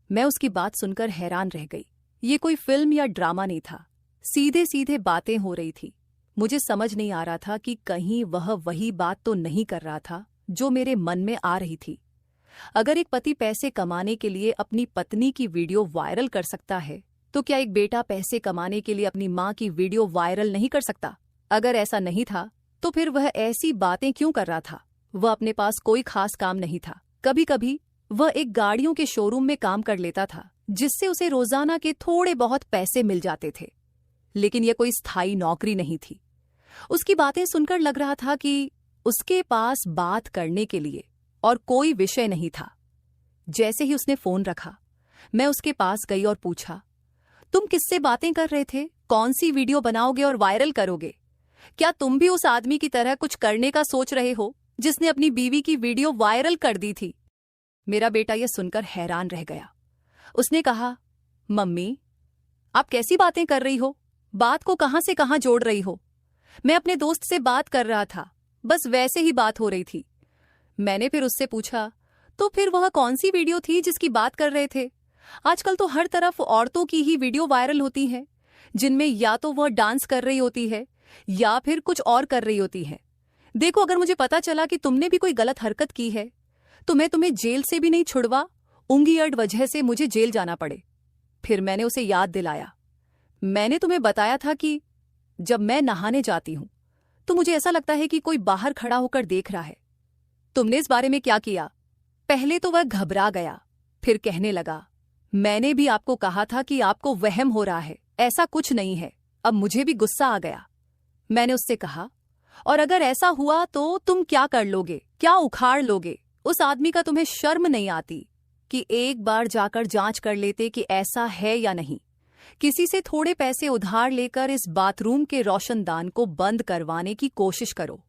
मैं उसकी बात सुनकर हैरान रह गई। ये कोई फिल्म या ड्रामा नहीं था, सीधे सीधे बातें हो रही थी। मुझे समझ नहीं आ रहा था कि कहीं वह वही बात तो नहीं कर रहा था जो मेरे मन में आ रही थी। अगर एक पति पैसे कमाने के लिए अपनी पत्नी की वीडियो वायरल कर सकता है, तो क्या एक बेटा पैसे कमाने के लिए अपनी माँ की वीडियो वायरल नहीं कर सकता? अगर ऐसा नहीं था तो फिर वह ऐसी बातें क्यों कर रहा था? वह अपने पास कोई खास काम नहीं था। कभी कभी वह एक गाड़ियों के शोरूम में काम कर लेता था, जिससे उसे रोजाना के थोड़े बहुत पैसे मिल जाते थे, लेकिन यह कोई स्थायी नौकरी नहीं थी। उसकी बातें सुनकर लग रहा था कि उसके पास बात करने के लिए और कोई विषय नहीं था। जैसे ही उसने फोन रखा, मैं उसके पास गई और पूछा, तुम किससे बातें कर रहे थे? कौन सी वीडियो बनाओगे और वायरल करोगे? क्या तुम भी उस आदमी की तरह कुछ करने का सोच रहे हो जिसने अपनी बीवी की वीडियो वायरल कर दी थी? मेरा बेटा यह सुनकर हैरान रह गया। उसने कहा, मम्मी, आप कैसी बातें कर रही हो? बात को कहां से कहां जोड़ रही हो? मैं अपने दोस्त से बात कर रहा था, बस वैसे ही बात हो रही थी। मैंने फिर उससे पूछा, तो फिर वह कौन सी वीडियो थी जिसकी बात कर रहे थे? आजकल तो हर तरफ औरतों की ही वीडियो वायरल होती हैं, जिनमें या तो वह डांस कर रही होती है या फिर कुछ और कर रही होती है। देखो, अगर मुझे पता चला कि तुमने भी कोई गलत हरकत की है तो मैं तुम्हें जेल से भी नहीं छुड़वाऊंगी, अड़ वजह से मुझे जेल जाना पड़े। फिर मैंने उसे याद दिलाया, मैंने तुम्हें बताया था कि जब मैं नहाने जाती हूं तो मुझे ऐसा लगता है कि कोई बाहर खड़ा होकर देख रहा है। तुमने इस बारे में क्या किया? पहले तो वह घबरा गया, फिर कहने लगा, मैंने भी आपको कहा था कि आपको वहम हो रहा है, ऐसा कुछ नहीं है। अब मुझे भी गुस्सा आ गया। मैंने उससे कहा, और अगर ऐसा हुआ तो तुम क्या कर लोगे? क्या उखाड़ लोगे? उस आदमी का तुम्हें शर्म नहीं आती? कि एक बार जाकर जांच कर लेते कि ऐसा है या नहीं। किसी से थोड़े पैसे उधार लेकर इस बाथरूम के रोशनदान को बंद करवाने की कोशिश करो।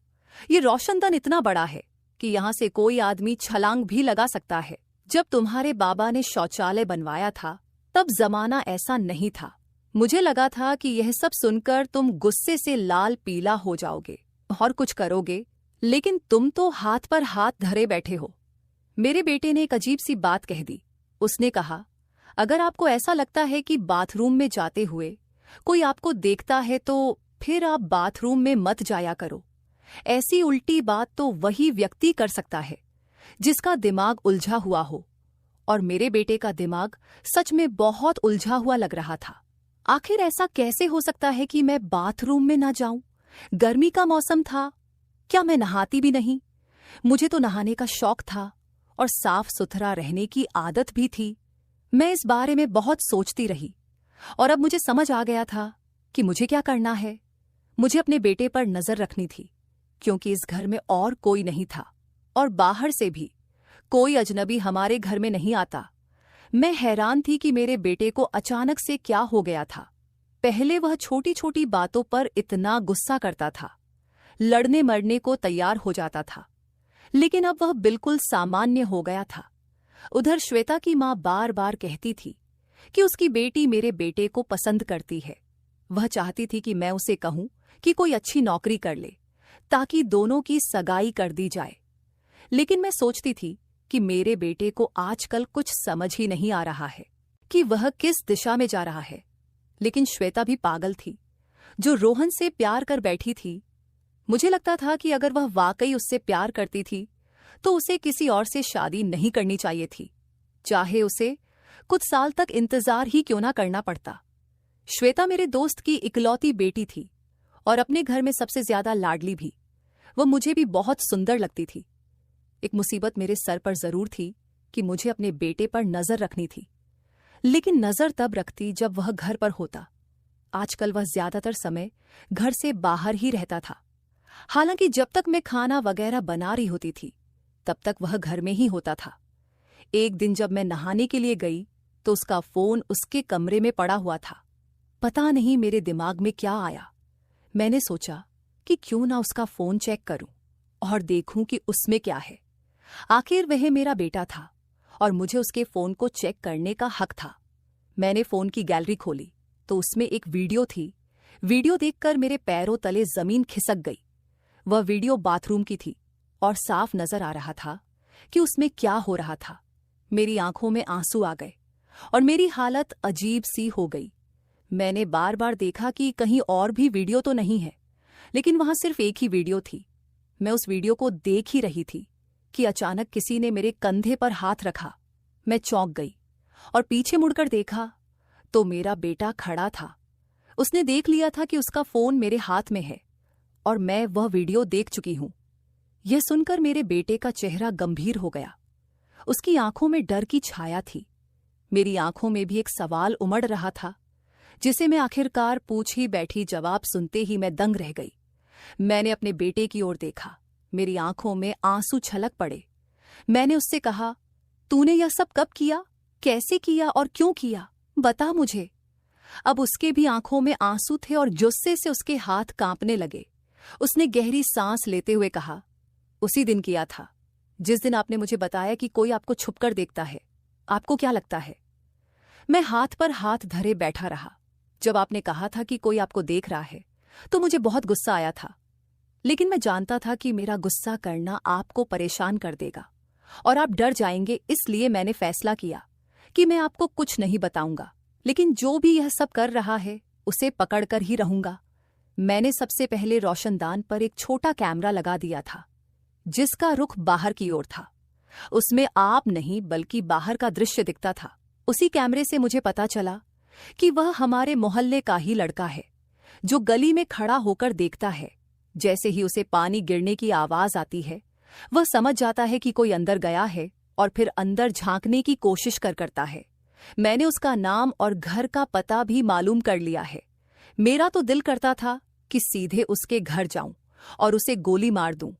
ये रोशनदान इतना बड़ा है कि यहाँ से कोई आदमी छलांग भी लगा सकता है। जब तुम्हारे बाबा ने शौचालय बनवाया था तब जमाना ऐसा नहीं था। मुझे लगा था कि यह सब सुनकर तुम गुस्से से लाल पीला हो जाओगे और कुछ करोगे, लेकिन तुम तो हाथ पर हाथ धरे बैठे हो। मेरे बेटे ने एक अजीब सी बात कह दी। उसने कहा, अगर आपको ऐसा लगता है कि बाथरूम में जाते हुए कोई आपको देखता है तो फिर आप बाथरूम में मत जाया करो। ऐसी उल्टी बात तो वही व्यक्ति कर सकता है जिसका दिमाग उलझा हुआ हो। और मेरे बेटे का दिमाग सच में बहुत उलझा हुआ लग रहा था। आखिर ऐसा कैसे हो सकता है कि मैं बाथरूम में ना जाऊं? गर्मी का मौसम था, क्या मैं नहाती भी नहीं? मुझे तो नहाने का शौक था और साफ सुथरा रहने की आदत भी थी। मैं इस बारे में बहुत सोचती रही और अब मुझे समझ आ गया था कि मुझे क्या करना है। मुझे अपने बेटे पर नजर रखनी थी, क्योंकि इस घर में और कोई नहीं था और बाहर से भी कोई अजनबी हमारे घर में नहीं आता। मैं हैरान थी कि मेरे बेटे को अचानक से क्या हो गया था। पहले वह छोटी छोटी बातों पर इतना गुस्सा करता था, लड़ने मरने को तैयार हो जाता था, लेकिन अब वह बिल्कुल सामान्य हो गया था। उधर श्वेता की माँ बार बार कहती थी कि उसकी बेटी मेरे बेटे को पसंद करती है। वह चाहती थी कि मैं उसे कहूं कि कोई अच्छी नौकरी कर ले ताकि दोनों की सगाई कर दी जाए। लेकिन मैं सोचती थी कि मेरे बेटे को आजकल कुछ समझ ही नहीं आ रहा है कि वह किस दिशा में जा रहा है। लेकिन श्वेता भी पागल थी, जो रोहन से प्यार कर बैठी थी। मुझे लगता था कि अगर वह वाकई उससे प्यार करती थी तो उसे किसी और से शादी नहीं करनी चाहिए थी, चाहे उसे कुछ साल तक इंतजार ही क्यों ना करना पड़ता। श्वेता मेरे दोस्त की इकलौती बेटी थी और अपने घर में सबसे ज्यादा लाडली भी। वह मुझे भी बहुत सुंदर लगती थी। एक मुसीबत मेरे सर पर जरूर थी कि मुझे अपने बेटे पर नजर रखनी थी, लेकिन नजर तब रखती जब वह घर पर होता। आजकल वह ज्यादातर समय घर से बाहर ही रहता था। हालांकि जब तक मैं खाना वगैरह बना रही होती थी तब तक वह घर में ही होता था। एक दिन जब मैं नहाने के लिए गई तो उसका फोन उसके कमरे में पड़ा हुआ था। पता नहीं मेरे दिमाग में क्या आया। मैंने सोचा कि क्यों ना उसका फोन चेक करूं और देखूं कि उसमें क्या है। आखिर वह मेरा बेटा था और मुझे उसके फोन को चेक करने का हक था। मैंने फोन की गैलरी खोली तो उसमें एक वीडियो थी। वीडियो देखकर मेरे पैरों तले जमीन खिसक गई। वह वीडियो बाथरूम की थी और साफ नजर आ रहा था कि उसमें क्या हो रहा था। मेरी आंखों में आंसू आ गए और मेरी हालत अजीब सी हो गई। मैंने बार बार देखा कि कहीं और भी वीडियो तो नहीं है, लेकिन वहां सिर्फ एक ही वीडियो थी। मैं उस वीडियो को देख ही रही थी कि अचानक किसी ने मेरे कंधे पर हाथ रखा। मैं चौंक गई और पीछे मुड़कर देखा तो मेरा बेटा खड़ा था। उसने देख लिया था कि उसका फोन मेरे हाथ में है और मैं वह वीडियो देख चुकी हूं। यह सुनकर मेरे बेटे का चेहरा गंभीर हो गया। उसकी आंखों में डर की छाया थी। मेरी आंखों में भी एक सवाल उमड़ रहा था, जिसे मैं आखिरकार पूछ ही बैठी। जवाब सुनते ही मैं दंग रह गई। मैंने अपने बेटे की ओर देखा। मेरी आंखों में आंसू छलक पड़े। मैंने उससे कहा, तूने यह सब कब किया, कैसे किया और क्यों किया, बता मुझे। अब उसके भी आंखों में आंसू थे और गुस्से से उसके हाथ कांपने लगे। उसने गहरी सांस लेते हुए कहा, उसी दिन किया था जिस दिन आपने मुझे बताया कि कोई आपको छुपकर देखता है। आपको क्या लगता है? मैं हाथ पर हाथ धरे बैठा रहा। जब आपने कहा था कि कोई आपको देख रहा है तो मुझे बहुत गुस्सा आया था, लेकिन मैं जानता था कि मेरा गुस्सा करना आपको परेशान कर देगा और आप डर जाएंगे। इसलिए मैंने फैसला किया कि मैं आपको कुछ नहीं बताऊंगा, लेकिन जो भी यह सब कर रहा है उसे पकड़कर ही रहूंगा। मैंने सबसे पहले रोशनदान पर एक छोटा कैमरा लगा दिया था जिसका रुख बाहर की ओर था। उसमें आप नहीं बल्कि बाहर का दृश्य दिखता था। उसी कैमरे से मुझे पता चला कि वह हमारे मोहल्ले का ही लड़का है, जो गली में खड़ा होकर देखता है। जैसे ही उसे पानी गिरने की आवाज आती है वह समझ जाता है कि कोई अंदर गया है और फिर अंदर झांकने की कोशिश करता है। मैंने उसका नाम और घर का पता भी मालूम कर लिया है। मेरा तो दिल करता था कि सीधे उसके घर जाऊं और उसे गोली मार दूं,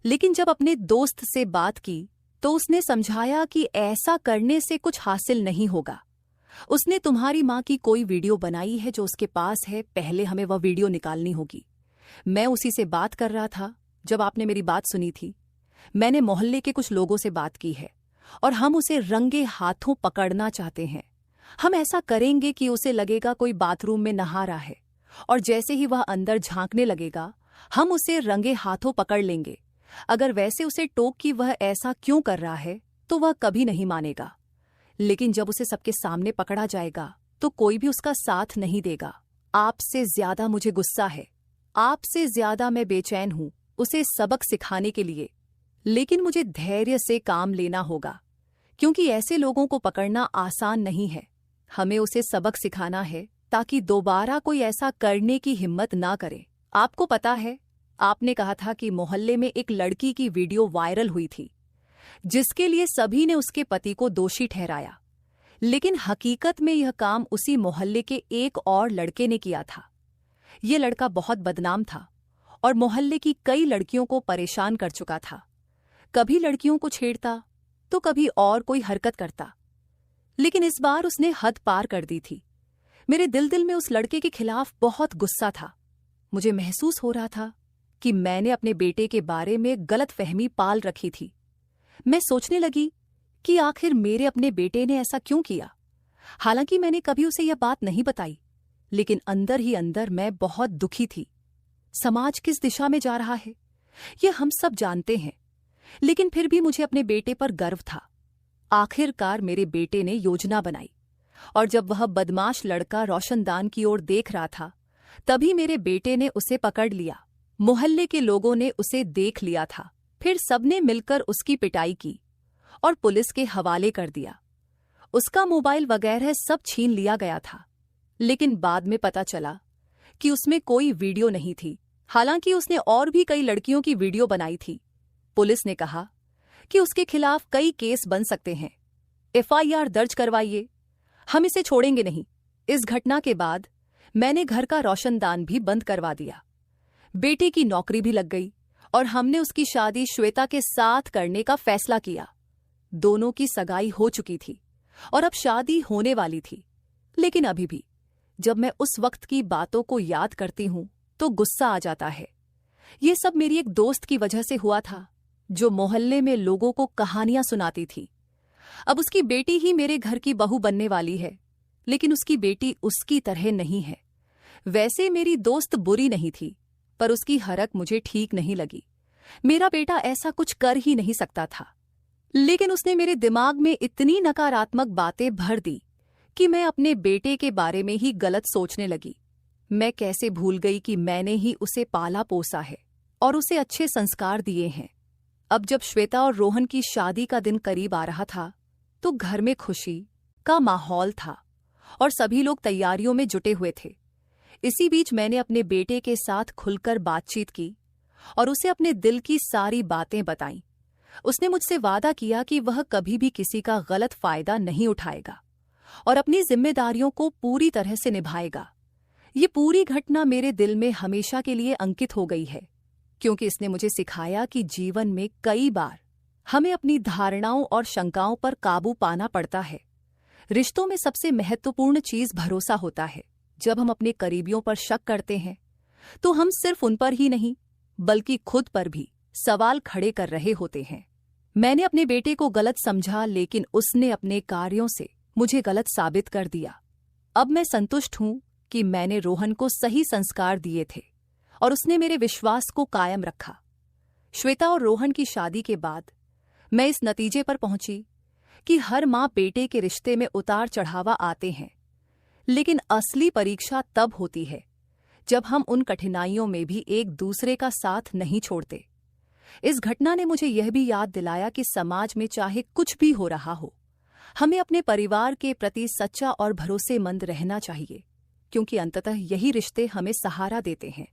लेकिन जब अपने दोस्त से बात की तो उसने समझाया कि ऐसा करने से कुछ हासिल नहीं होगा। उसने तुम्हारी माँ की कोई वीडियो बनाई है जो उसके पास है, पहले हमें वह वीडियो निकालनी होगी। मैं उसी से बात कर रहा था जब आपने मेरी बात सुनी थी। मैंने मोहल्ले के कुछ लोगों से बात की है और हम उसे रंगे हाथों पकड़ना चाहते हैं। हम ऐसा करेंगे कि उसे लगेगा कोई बाथरूम में नहा रहा है, और जैसे ही वह अंदर झांकने लगेगा हम उसे रंगे हाथों पकड़ लेंगे। अगर वैसे उसे टोक कि वह ऐसा क्यों कर रहा है तो वह कभी नहीं मानेगा, लेकिन जब उसे सबके सामने पकड़ा जाएगा तो कोई भी उसका साथ नहीं देगा। आपसे ज्यादा मुझे गुस्सा है, आपसे ज्यादा मैं बेचैन हूं उसे सबक सिखाने के लिए, लेकिन मुझे धैर्य से काम लेना होगा क्योंकि ऐसे लोगों को पकड़ना आसान नहीं है। हमें उसे सबक सिखाना है ताकि दोबारा कोई ऐसा करने की हिम्मत ना करे। आपको पता है, आपने कहा था कि मोहल्ले में एक लड़की की वीडियो वायरल हुई थी जिसके लिए सभी ने उसके पति को दोषी ठहराया, लेकिन हकीकत में यह काम उसी मोहल्ले के एक और लड़के ने किया था। यह लड़का बहुत बदनाम था और मोहल्ले की कई लड़कियों को परेशान कर चुका था। कभी लड़कियों को छेड़ता तो कभी और कोई हरकत करता, लेकिन इस बार उसने हद पार कर दी थी। मेरे दिल में उस लड़के के खिलाफ बहुत गुस्सा था। मुझे महसूस हो रहा था कि मैंने अपने बेटे के बारे में गलतफहमी पाल रखी थी। मैं सोचने लगी कि आखिर मेरे अपने बेटे ने ऐसा क्यों किया। हालांकि मैंने कभी उसे यह बात नहीं बताई, लेकिन अंदर ही अंदर मैं बहुत दुखी थी। समाज किस दिशा में जा रहा है यह हम सब जानते हैं, लेकिन फिर भी मुझे अपने बेटे पर गर्व था। आखिरकार मेरे बेटे ने योजना बनाई, और जब वह बदमाश लड़का रोशनदान की ओर देख रहा था तभी मेरे बेटे ने उसे पकड़ लिया। मोहल्ले के लोगों ने उसे देख लिया था, फिर सबने मिलकर उसकी पिटाई की और पुलिस के हवाले कर दिया। उसका मोबाइल वगैरह सब छीन लिया गया था, लेकिन बाद में पता चला कि उसमें कोई वीडियो नहीं थी। हालांकि उसने और भी कई लड़कियों की वीडियो बनाई थी। पुलिस ने कहा कि उसके खिलाफ कई केस बन सकते हैं, FIR दर्ज करवाइए, हम इसे छोड़ेंगे नहीं। इस घटना के बाद मैंने घर का रोशनदान भी बंद करवा दिया। बेटे की नौकरी भी लग गई और हमने उसकी शादी श्वेता के साथ करने का फैसला किया। दोनों की सगाई हो चुकी थी और अब शादी होने वाली थी, लेकिन अभी भी जब मैं उस वक्त की बातों को याद करती हूं तो गुस्सा आ जाता है। ये सब मेरी एक दोस्त की वजह से हुआ था जो मोहल्ले में लोगों को कहानियां सुनाती थी। अब उसकी बेटी ही मेरे घर की बहू बनने वाली है, लेकिन उसकी बेटी उसकी तरह नहीं है। वैसे मेरी दोस्त बुरी नहीं थी, पर उसकी हरक मुझे ठीक नहीं लगी। मेरा बेटा ऐसा कुछ कर ही नहीं सकता था, लेकिन उसने मेरे दिमाग में इतनी नकारात्मक बातें भर दी कि मैं अपने बेटे के बारे में ही गलत सोचने लगी। मैं कैसे भूल गई कि मैंने ही उसे पाला पोसा है और उसे अच्छे संस्कार दिए हैं। अब जब श्वेता और रोहन की शादी का दिन करीब आ रहा था तो घर में खुशी का माहौल था और सभी लोग तैयारियों में जुटे हुए थे। इसी बीच मैंने अपने बेटे के साथ खुलकर बातचीत की और उसे अपने दिल की सारी बातें बताईं। उसने मुझसे वादा किया कि वह कभी भी किसी का गलत फायदा नहीं उठाएगा और अपनी जिम्मेदारियों को पूरी तरह से निभाएगा। ये पूरी घटना मेरे दिल में हमेशा के लिए अंकित हो गई है, क्योंकि इसने मुझे सिखाया कि जीवन में कई बार हमें अपनी धारणाओं और शंकाओं पर काबू पाना पड़ता है। रिश्तों में सबसे महत्वपूर्ण चीज भरोसा होता है। जब हम अपने करीबियों पर शक करते हैं तो हम सिर्फ उन पर ही नहीं बल्कि खुद पर भी सवाल खड़े कर रहे होते हैं। मैंने अपने बेटे को गलत समझा, लेकिन उसने अपने कार्यों से मुझे गलत साबित कर दिया। अब मैं संतुष्ट हूं कि मैंने रोहन को सही संस्कार दिए थे और उसने मेरे विश्वास को कायम रखा। श्वेता और रोहन की शादी के बाद मैं इस नतीजे पर पहुंची कि हर मां बेटे के रिश्ते में उतार चढ़ावा आते हैं, लेकिन असली परीक्षा तब होती है जब हम उन कठिनाइयों में भी एक दूसरे का साथ नहीं छोड़ते। इस घटना ने मुझे यह भी याद दिलाया कि समाज में चाहे कुछ भी हो रहा हो, हमें अपने परिवार के प्रति सच्चा और भरोसेमंद रहना चाहिए, क्योंकि अंततः यही रिश्ते हमें सहारा देते हैं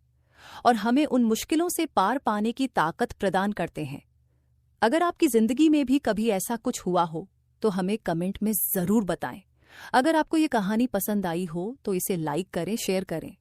और हमें उन मुश्किलों से पार पाने की ताकत प्रदान करते हैं। अगर आपकी जिंदगी में भी कभी ऐसा कुछ हुआ हो तो हमें कमेंट में जरूर बताएं। अगर आपको ये कहानी पसंद आई हो तो इसे लाइक करें, शेयर करें